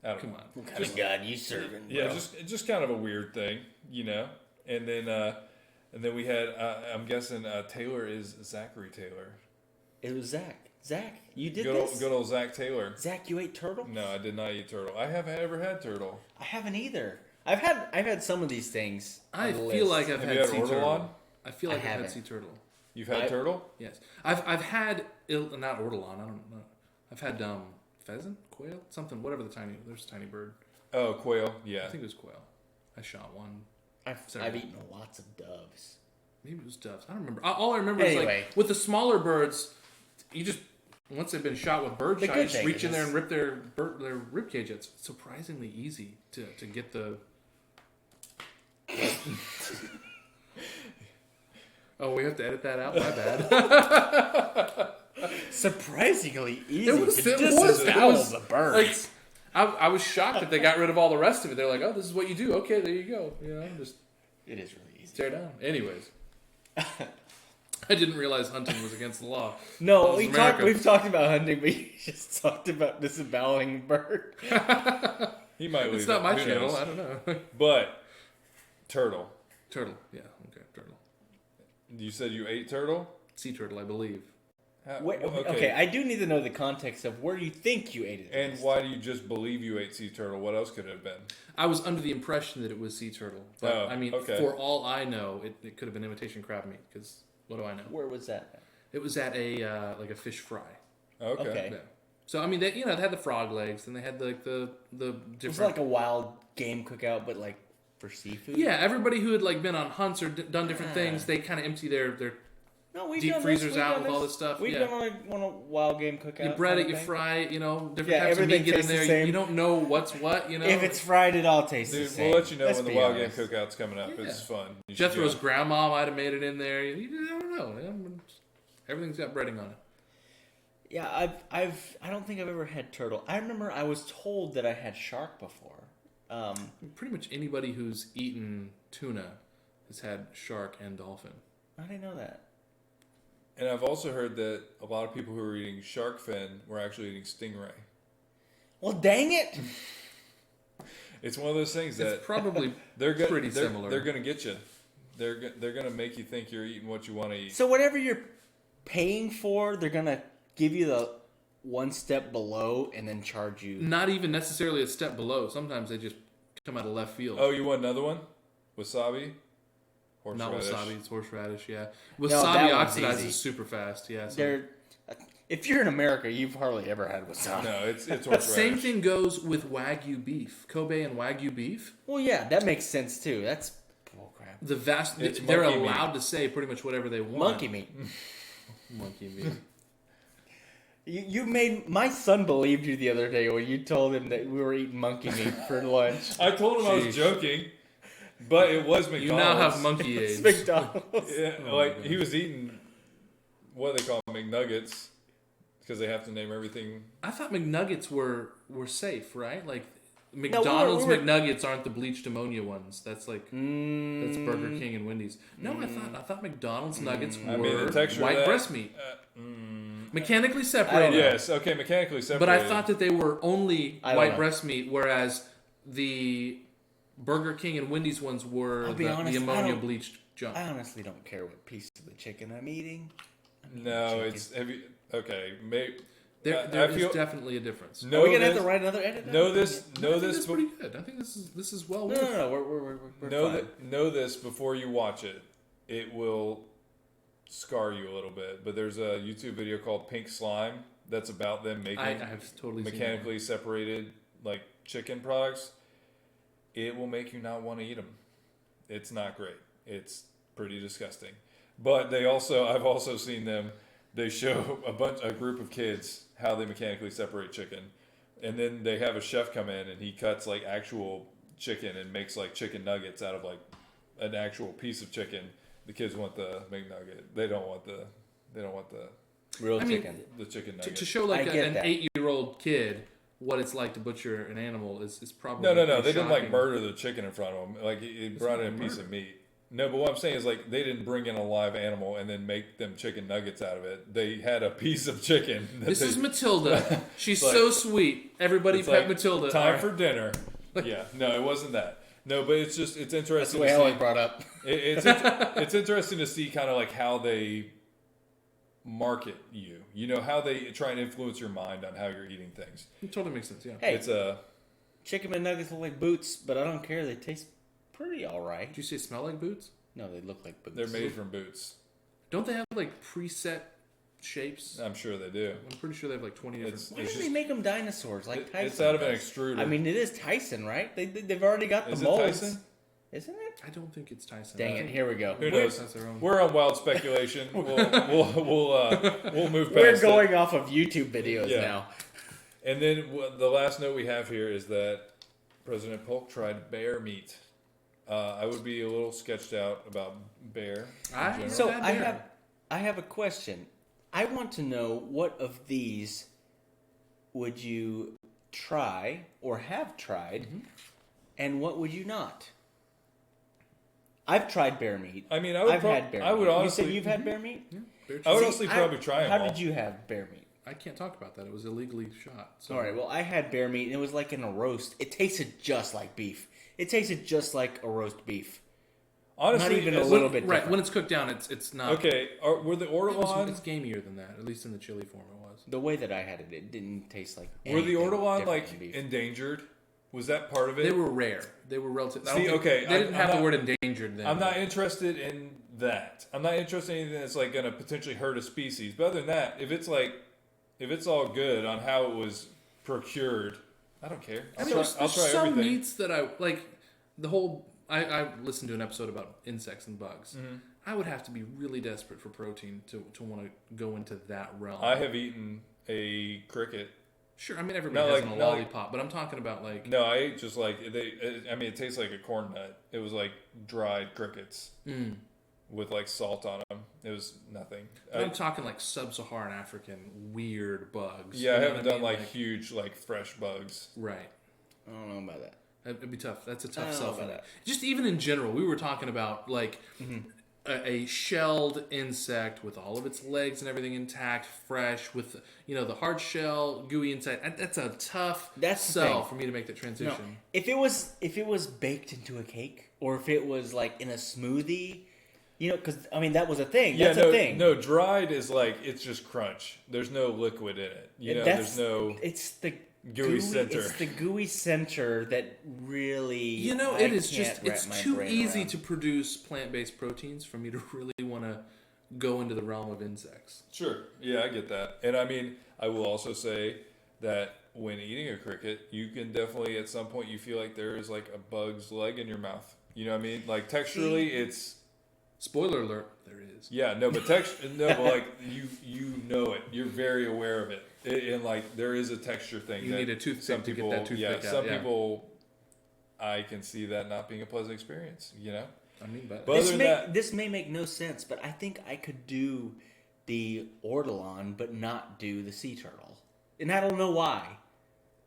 B: I don't
A: come
B: know.
A: on.
C: What kind of God you serving?
B: Yeah,
C: bro?
B: just kind of a weird thing, you know. And then we had I'm guessing Taylor is Zachary Taylor.
C: It was Zach. Zach, you did
B: Good
C: this?
B: old Zach Taylor.
C: Zach, you ate turtle?
B: No, I did not eat turtle. I haven't ever had turtle.
C: I haven't either. I've had some of these things.
A: I
C: on the
A: feel
C: list.
A: like I've
B: Have
A: had
B: you had
A: sea
B: ortolan?
A: turtle. I feel like
C: I
A: I've had
C: haven't.
A: sea turtle.
B: You've had turtle?
A: Yes, I've had not ortolan. I don't know. I've had pheasant, quail, something, whatever there's a tiny bird.
B: Oh, quail. Yeah.
A: I think it was quail. I shot one.
C: I've eaten lots of doves.
A: Maybe it was doves. I don't remember. All I remember is
C: Anyway.
A: like with the smaller birds, you just once they've been shot with bird
C: The
A: shot,
C: good
A: you just
C: thing
A: reach in there
C: is-
A: and rip their rib cage. It's surprisingly easy to get the Oh, we have to edit that out? My bad.
C: Surprisingly easy
A: It was-
C: to
A: it was-
C: disavow
A: it was,
C: the birds.
A: I was shocked that they got rid of all the rest of it. They're like, oh, this is what you do. Okay, there you go. Just
C: It is really easy.
A: tear down. Anyways. I didn't realize hunting was against the law.
C: No,
A: This is America.
C: we've talked about hunting, but you just talked about disavowing bird.
B: He might leave
A: It's not
B: it.
A: my
B: Who
A: channel.
B: knows?
A: I don't know.
B: But turtle.
A: Turtle. Yeah. Okay. Turtle.
B: You said you ate turtle?
A: Sea turtle, I believe.
C: Wait, okay, I do need to know the context of where you think you ate it.
B: And
C: least.
B: why do you just believe you ate sea turtle? What else could it have been?
A: I was under the impression that it was sea turtle. But,
B: Oh,
A: I mean,
B: okay.
A: for all I know, it could have been imitation crab meat. Because what do I know?
C: Where was that?
A: It was at a fish fry.
B: Okay.
C: Okay.
A: Yeah. So, I mean, they had the frog legs, and they had like the different...
C: It was like a wild game cookout, but like for seafood.
A: Yeah, everybody who had like been on hunts or done different things, they kind of empty their
C: No, we've
A: deep
C: done
A: freezers
C: We've
A: out
C: done
A: with all this stuff.
C: We've
A: Yeah.
C: done on a wild game cookout.
A: You bread it,
C: kind
A: you
C: of thing.
A: fry it, different
C: Yeah,
A: types of
C: everything
A: meat get in
C: tastes the
A: there.
C: same.
A: You don't know what's what,
C: If it's fried, it all tastes the
B: Dude,
C: same.
B: we'll let you know
C: Let's
B: when the
C: be
B: wild
C: honest.
B: game cookout's coming up.
A: Yeah.
B: It's fun. You should
A: Jethro's
B: go.
A: grandma might have made it in there. You never know. Everything's got breading on it.
C: Yeah, I don't think I've ever had turtle. I remember I was told that I had shark before.
A: Pretty much anybody who's eaten tuna has had shark and dolphin.
C: I didn't know that.
B: And I've also heard that a lot of people who were eating shark fin were actually eating stingray.
C: Well, dang it!
B: It's one of those things that
A: It's probably
B: they're
A: pretty similar.
B: They're going to get you. They're going to make you think you're eating what you want to eat.
C: So whatever you're paying for, they're gonna give you the one step below and then charge you.
A: not even necessarily a step below. Sometimes they just come out of left field.
B: Oh, you want another one? Wasabi?
A: Not
B: Horseradish?
A: wasabi, it's horseradish, yeah.
C: No,
A: Wasabi
C: that one's
A: oxidizes
C: easy.
A: super fast, yeah. So.
C: They're if you're in America, you've hardly ever had wasabi.
B: No, it's horseradish.
A: Same thing goes with Wagyu beef. Kobe and Wagyu beef.
C: Well, yeah, that makes sense too. That's bullcrap.
A: The vast
B: It's
A: they're
B: monkey meat.
C: Mm.
A: allowed to say pretty much whatever they want.
C: Monkey meat.
A: Monkey meat.
C: You made my son believed you the other day when you told him that we were eating monkey meat for lunch.
B: I told him I was
A: Sheesh.
B: joking, but it was McDonald's.
A: You now have monkey
C: It's
A: age.
C: McDonald's.
B: Yeah,
A: Oh,
B: like
A: my
B: he was eating what do they call them, McNuggets, because they have to name everything.
A: I thought McNuggets were safe, right? Like
C: we
A: McDonald's
C: were-
A: McNuggets aren't the bleached ammonia ones. That's like that's Burger
C: Mm,
A: King and Wendy's. No, I thought McDonald's nuggets were
B: I mean, the texture of
A: white
B: that-
A: breast meat, mechanically
C: I
A: separated.
C: don't know.
B: Yes, okay, mechanically separated.
A: But I thought that they were only
C: I don't
A: white
C: know.
A: breast meat, whereas the Burger King and Wendy's ones were
C: I'll be honest,
A: the
C: I
A: ammonia
C: don't-
A: bleached junk.
C: I honestly don't care what piece of the chicken I'm eating.
B: No,
C: chicken.
B: it's have you, okay. Maybe
A: There
B: I
A: is
B: feel
A: definitely a difference.
C: Are
B: know
C: we gonna
B: this,
C: have to write another edit?
B: know this,
A: I
B: know
A: think
B: this,
A: that's
B: be-
A: pretty good. I think this is well
C: No,
A: worth.
C: no, no. We're
B: know
C: fine.
B: that, know this before you watch it. It will scar you a little bit. But there's a YouTube video called Pink Slime that's about them making
A: I have totally seen that.
B: mechanically separated like chicken products. It will make you not want to eat them. It's not great. It's pretty disgusting. But I've also seen them. They show a group of kids how they mechanically separate chicken, and then they have a chef come in and he cuts like actual chicken and makes like chicken nuggets out of like an actual piece of chicken. The kids want the McNugget. They don't want the
C: Real
A: I mean,
C: chicken.
B: chicken
A: To,
B: nugget.
A: to show like
C: I get
A: an
C: that.
A: 8-year-old kid what it's like to butcher an animal is probably
B: No.
A: pretty
B: They didn't like
A: shocking.
B: murder the chicken in front of them. Like he brought in a
A: not
B: piece
A: murder.
B: of meat. No, but what I'm saying is like they didn't bring in a live animal and then make them chicken nuggets out of it. They had a piece of chicken. that
A: This
B: they-
A: is Matilda. She's
B: like-
A: so sweet. Everybody
B: it's
A: pet
B: like,
A: Matilda.
B: Time
A: All right.
B: for dinner. Yeah, no, it wasn't that. No, but it's
C: That's
B: interesting.
C: the way
B: to
C: I was
B: see.
C: brought up.
B: It's interesting to see kind of like how they market you. You know how they try and influence your mind on how you're eating things.
A: It totally makes sense. Yeah.
C: Hey,
B: It's a
C: chicken McNuggets look like boots, but I don't care. They taste pretty all right.
A: Did you say smell like boots?
C: No, they look like boots.
B: they're made from boots.
A: Don't they have like preset shapes?
B: I'm sure they do.
A: I'm pretty sure they have like 20 different.
B: It's-
C: Why
B: it's
C: did
B: just-
C: they make them dinosaurs like Tyson?
B: It's out of an
C: does?
B: extruder.
C: I mean, it is Tyson, right? They've already got the
B: Is it
C: molds.
B: Tyson?
C: Isn't it?
A: I don't think it's Tyson.
C: Dang
A: I
C: it!
A: think
C: Here we go.
B: Who
A: Wales
B: knows?
A: has their own.
B: We're on wild speculation. We'll move past
C: We're
B: it.
C: going off of YouTube videos
B: Yeah.
C: now.
B: And then the last note we have here is that President Polk tried bear meat. I would be a little sketched out about bear. in general.
C: So
A: Bad
C: I
A: bear.
C: have a question. I want to know what of these would you try or have tried, and what would you not? I've tried bear meat.
B: I mean, I would
C: I've had bear meat.
B: I would honestly.
C: You said you've had bear meat?
A: Yeah, bear
B: I would
A: cheese.
B: honestly probably try them
C: How
B: all.
C: did you have bear meat?
A: I can't talk about that. It was illegally shot. So.
C: All right. Well, I had bear meat, and it was like in a roast. It tasted just like beef. It tasted just like a roast beef.
B: Honestly,
C: Not even a
B: as-
C: little bit
A: Right,
C: different.
A: when it's cooked down, it's not.
B: Okay, were the ortolan
A: It's gamier than that. At least in the chili form, it was.
C: The way that I had it, it didn't taste like.
B: were the
C: anything
B: ortolan
C: different
B: like
C: than beef.
B: endangered? Was that part of it?
A: They were rare. They were relative. I don't
B: See,
A: think-
B: okay,
A: they didn't
B: I'm
A: have
B: not-
A: the word endangered. Then
B: I'm not interested in that. I'm not interested in anything that's like going to potentially hurt a species. But other than that, if it's all good on how it was procured, I don't care. I'll try
A: there's some
B: everything.
A: meats that I like. The whole. I listened to an episode about insects and bugs.
B: Mm-hmm.
A: I would have to be really desperate for protein to want to go into that realm.
B: I have eaten a cricket.
A: Sure, I mean everybody
B: Not
A: has
B: like-
A: a
B: not like-
A: lollipop, but I'm talking about like
B: No, I ate just like it tastes like a corn nut. It was like dried crickets with like salt on them. It was nothing.
A: I'm talking like sub-Saharan African weird bugs.
B: Yeah,
A: You
B: I
A: know
B: haven't
A: what
B: done
A: mean?
B: like huge like fresh bugs.
A: Right.
C: I don't know about that.
A: It'd be tough. That's a
C: I
A: tough
C: don't know
A: sell
C: about
A: for
C: that.
A: Just even in general, we were talking about like a shelled insect with all of its legs and everything intact, fresh, with the hard shell, gooey inside. That's a tough
C: That's the
A: sell
C: thing.
A: for me to make that
C: No,
A: transition.
C: if it was baked into a cake, or if it was like in a smoothie, because I mean that was a thing.
B: Yeah,
C: That's
B: no,
C: a thing.
B: no, dried is like it's just crunch. There's no liquid in it. There's no
C: It's the
B: gooey center.
C: It's the gooey center that really. I
A: It is
C: can't
A: just
C: wrap
A: it's
C: my
A: too
C: brain
A: easy
C: around.
A: to produce plant-based proteins for me to really want to go into the realm of insects.
B: Sure. Yeah, I get that. And I mean, I will also say that when eating a cricket, you can definitely at some point you feel like there is like a bug's leg in your mouth. You know what I mean? Like texturally, it's
A: Spoiler alert: there is.
B: yeah, no, but but like you know it. You're very aware of it. And like there is a texture thing.
A: You
B: that
A: need a toothpick
B: some
A: to get
B: people,
A: that toothpick out,
B: some
A: yeah.
B: people, I can see that not being a pleasant experience.
A: I mean, but
B: But other than that,
C: This may make no sense, but I think I could do the ortolan, but not do the sea turtle, and I don't know why.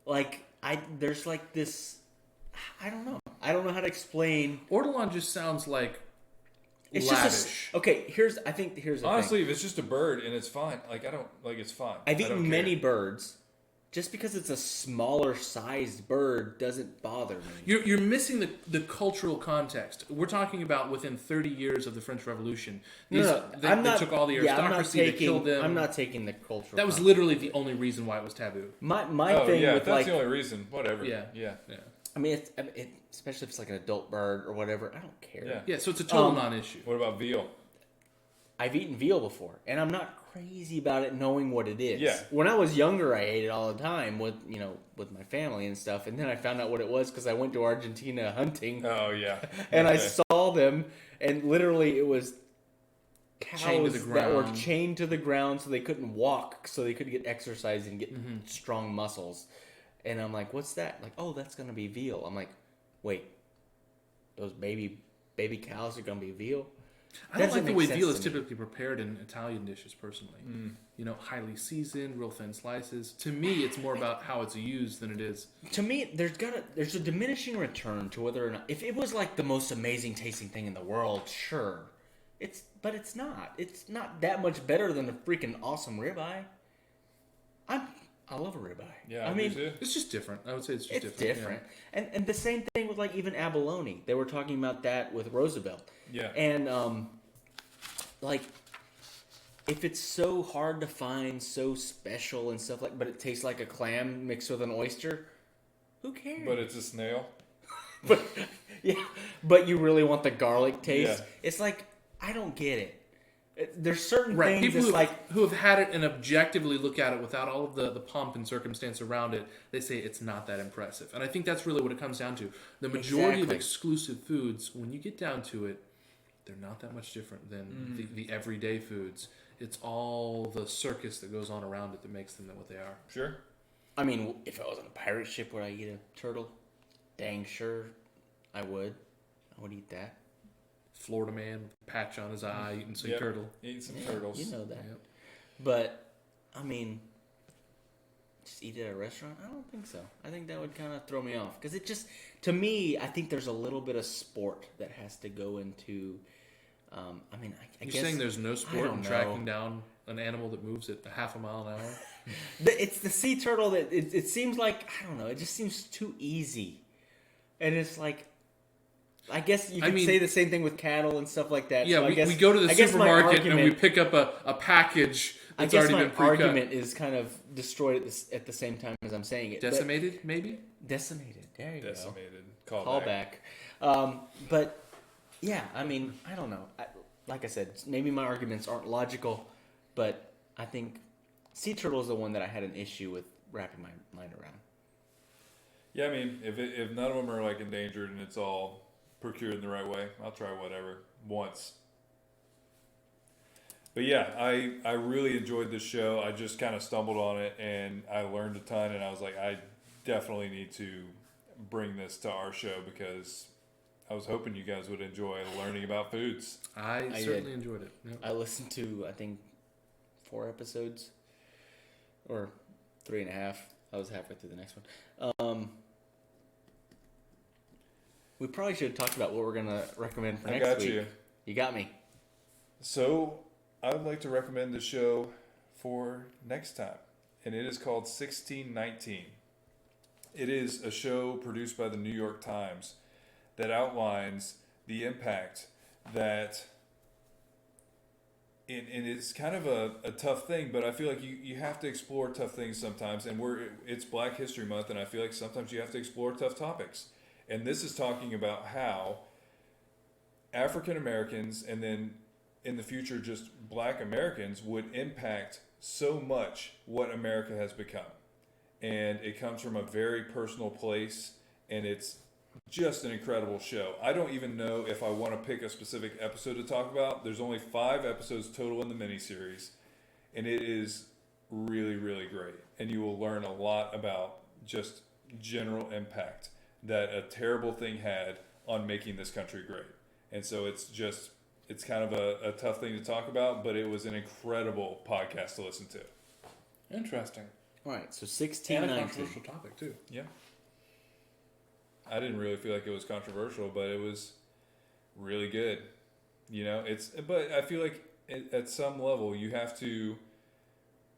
C: Like there's like this. I don't know. I don't know how to explain.
A: ortolan just sounds like
C: It's
A: lavish.
C: just okay. Here's the thing.
B: honestly, if it's just a bird and it's fine, like I don't like it's fine.
C: I've
B: I don't
C: eaten
B: care.
C: many birds. Just because it's a smaller sized bird doesn't bother me.
A: You're missing the cultural context. We're talking about within 30 years of the French Revolution. They took all the aristocracy, they killed them.
C: I'm not taking the cultural.
A: That was
C: context.
A: literally the only reason why it was taboo.
C: my
B: Oh
C: thing
B: yeah,
C: with
B: if that's
C: like.
B: the only reason. Whatever.
A: Yeah.
B: Yeah.
C: I mean, especially if it's like an adult bird or whatever. I don't care.
B: Yeah.
A: Yeah, so it's a total non-issue.
B: What about veal?
C: I've eaten veal before, and I'm not crazy about it knowing what it is.
B: Yeah.
C: When I was younger, I ate it all the time with my family and stuff, and then I found out what it was because I went to Argentina hunting,
B: Oh yeah.
C: and I
B: Okay.
C: saw them, and literally it was
A: Chained to
C: cows
A: the
C: that were
A: ground.
C: chained to the ground so they couldn't walk, so they could get exercise and get strong muscles. And I'm like, what's that? Like, oh, that's gonna be veal. I'm like, wait, those baby cows are gonna be veal?
A: I don't
C: Doesn't
A: like the
C: make
A: way
C: sense
A: veal
C: to
A: is
C: me.
A: typically prepared in Italian dishes, personally. Highly seasoned, real thin slices. To me, it's more about how it's used than it is.
C: To me, there's a diminishing return to whether or not if it was like the most amazing tasting thing in the world, sure. But it's not. It's not that much better than a freaking awesome ribeye. I love a ribeye.
B: Yeah,
C: I
B: me
C: mean,
B: too.
A: It's just different. I would say it's just
C: it's
A: different.
C: different. And the same thing with like even abalone. They were talking about that with Roosevelt.
B: Yeah.
C: And like if it's so hard to find, so special and stuff like, but it tastes like a clam mixed with an oyster, who cares?
B: But it's a snail.
C: But yeah, but you really want the garlic taste.
B: Yeah.
C: It's like I don't get it. There's certain
A: Right,
C: things
A: people
C: that's like
A: who have had it and objectively look at it without all of the pomp and circumstance around it, they say it's not that impressive. And I think that's really what it comes down to. The majority of
C: Exactly.
A: exclusive foods, when you get down to it, they're not that much different than the everyday foods. It's all the circus that goes on around it that makes them what they are.
B: Sure.
C: I mean, if I was on a pirate ship, would I eat a turtle? Dang sure, I would. I would eat that.
A: Florida man with a patch on his eye eating some
B: Yep.
A: turtle.
B: Eat some
C: Yeah,
B: turtles.
C: You know that.
A: Yep.
C: But, I mean, just eat at a restaurant? I don't think so. I think that would kind of throw me off. Because it just, to me, I think there's a little bit of sport that has to go into, I mean, I
A: You're
C: guess.
A: saying there's no
C: I
A: sport
C: don't
A: in
C: know.
A: tracking down an animal that moves at a half a mile an hour?
C: It's the sea turtle that, it seems like, I don't know, it just seems too easy. And it's like, I guess you could say the same thing with cattle and stuff like that.
A: Yeah,
C: So
A: we go to the supermarket and we pick up a package that's already been pre-cut.
C: My argument is kind of destroyed at the same time as I'm saying it.
A: Decimated, maybe?
C: Decimated. There you
B: Decimated.
C: go.
B: Call
C: back. But, yeah, I mean, I don't know. Like I said, maybe my arguments aren't logical, but I think sea turtle is the one that I had an issue with wrapping my mind around.
B: Yeah, I mean, if none of them are like endangered and it's all procured in the right way, I'll try whatever once. But yeah, I really enjoyed this show. I just kind of stumbled on it and I learned a ton, and I was like, I definitely need to bring this to our show because I was hoping you guys would enjoy learning about foods.
A: I certainly enjoyed it. Yep.
C: I listened to, I think, 4 episodes or 3.5. I was halfway through the next one. We probably should have talked about what we're going to recommend for next week.
B: I got you.
C: You got me.
B: So I would like to recommend the show for next time, and it is called 1619. It is a show produced by the New York Times that outlines the impact that, and it's kind of a tough thing, but I feel like you have to explore tough things sometimes, and it's Black History Month, and I feel like sometimes you have to explore tough topics. And this is talking about how African Americans, and then in the future just Black Americans, would impact so much what America has become. And it comes from a very personal place, and it's just an incredible show. I don't even know if I want to pick a specific episode to talk about. There's only 5 episodes total in the miniseries, and it is really, really great. And you will learn a lot about just general impact that a terrible thing had on making this country great. And so it's kind of a tough thing to talk about, but it was an incredible podcast to listen to.
A: Interesting.
C: All right, so
A: And a
C: 1619.
A: controversial topic, too.
B: Yeah. I didn't really feel like it was controversial, but it was really good. You know, but I feel like at some level you have to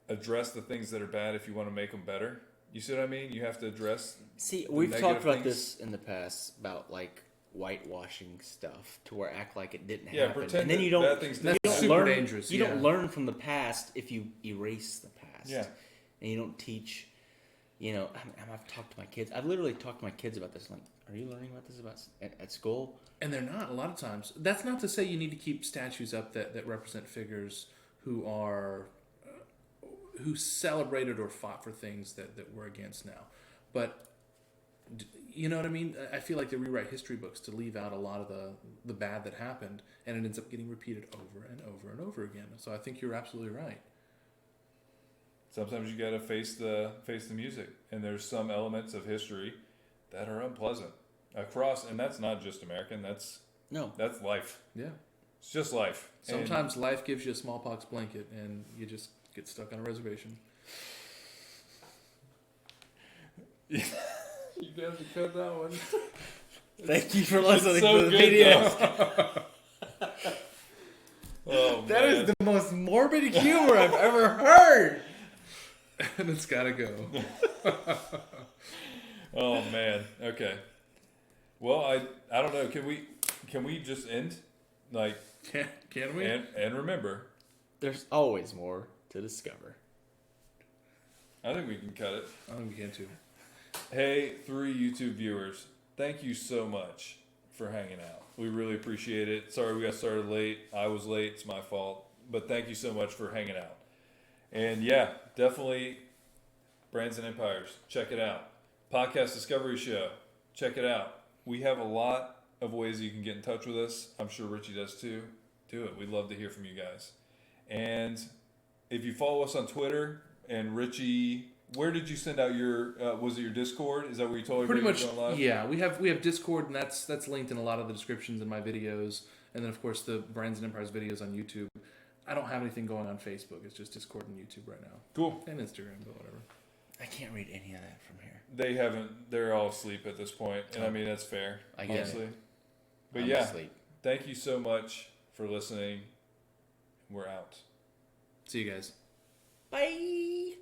B: address the things that are bad if you want to make them better. You see what I mean? You have to address.
C: See,
B: the
C: we've
B: negative
C: talked about
B: things.
C: this in the past about like whitewashing stuff to where act like it didn't
B: Yeah,
C: happen.
B: pretend
C: And then
B: that
C: you don't,
B: bad things
C: you
B: didn't
C: don't
A: happen.
C: learn.
A: Super dangerous,
C: You don't
A: yeah.
C: learn from the past if you erase the past.
B: Yeah.
C: And you don't teach. You know, I've talked to my kids. I've literally talked to my kids about this. Like, are you learning about this at school?
A: And they're not a lot of times. That's not to say you need to keep statues up that represent figures who are who celebrated or fought for things that we're against now. But you know what I mean? I feel like they rewrite history books to leave out a lot of the bad that happened, and it ends up getting repeated over and over and over again. So I think you're absolutely right.
B: Sometimes you got to face the music, and there's some elements of history that are unpleasant across, and that's not just American. That's life.
A: Yeah.
B: It's just life.
A: Sometimes life gives you a smallpox blanket, and you just get stuck on a reservation. You have to cut that one.
C: Thank you for listening
B: so
C: to the
B: good,
C: PDS.
B: Oh,
C: That
B: man.
C: is the most morbid humor I've ever heard.
A: And it's got to go.
B: Oh man. Okay. Well, I don't know. Can we just end like
A: Can we?
B: and remember?
C: There's always more to discover.
B: I think we can cut it.
A: I think we can too.
B: Hey, 3 YouTube viewers, thank you so much for hanging out. We really appreciate it. Sorry we got started late. I was late. It's my fault. But thank you so much for hanging out. And yeah, definitely Brands and Empires. Check it out. Podcast Discovery Show. Check it out. We have a lot of ways you can get in touch with us. I'm sure Richie does too. Do it. We'd love to hear from you guys. And if you follow us on Twitter, and Richie Where did you send out your? Was it your Discord? Is that where you told
A: Pretty
B: everybody
A: much,
B: you're going live?
A: yeah. We have Discord, and that's linked in a lot of the descriptions in my videos, and then of course the Brands and Empires videos on YouTube. I don't have anything going on Facebook. It's just Discord and YouTube right now.
B: Cool.
A: And Instagram, but whatever.
C: I can't read any of that from here.
B: They haven't. They're all asleep at this point, and I mean that's fair.
C: I get
B: honestly.
C: it.
B: But
C: I'm
B: yeah,
C: asleep.
B: thank you so much for listening. We're out.
A: See you guys.
C: Bye.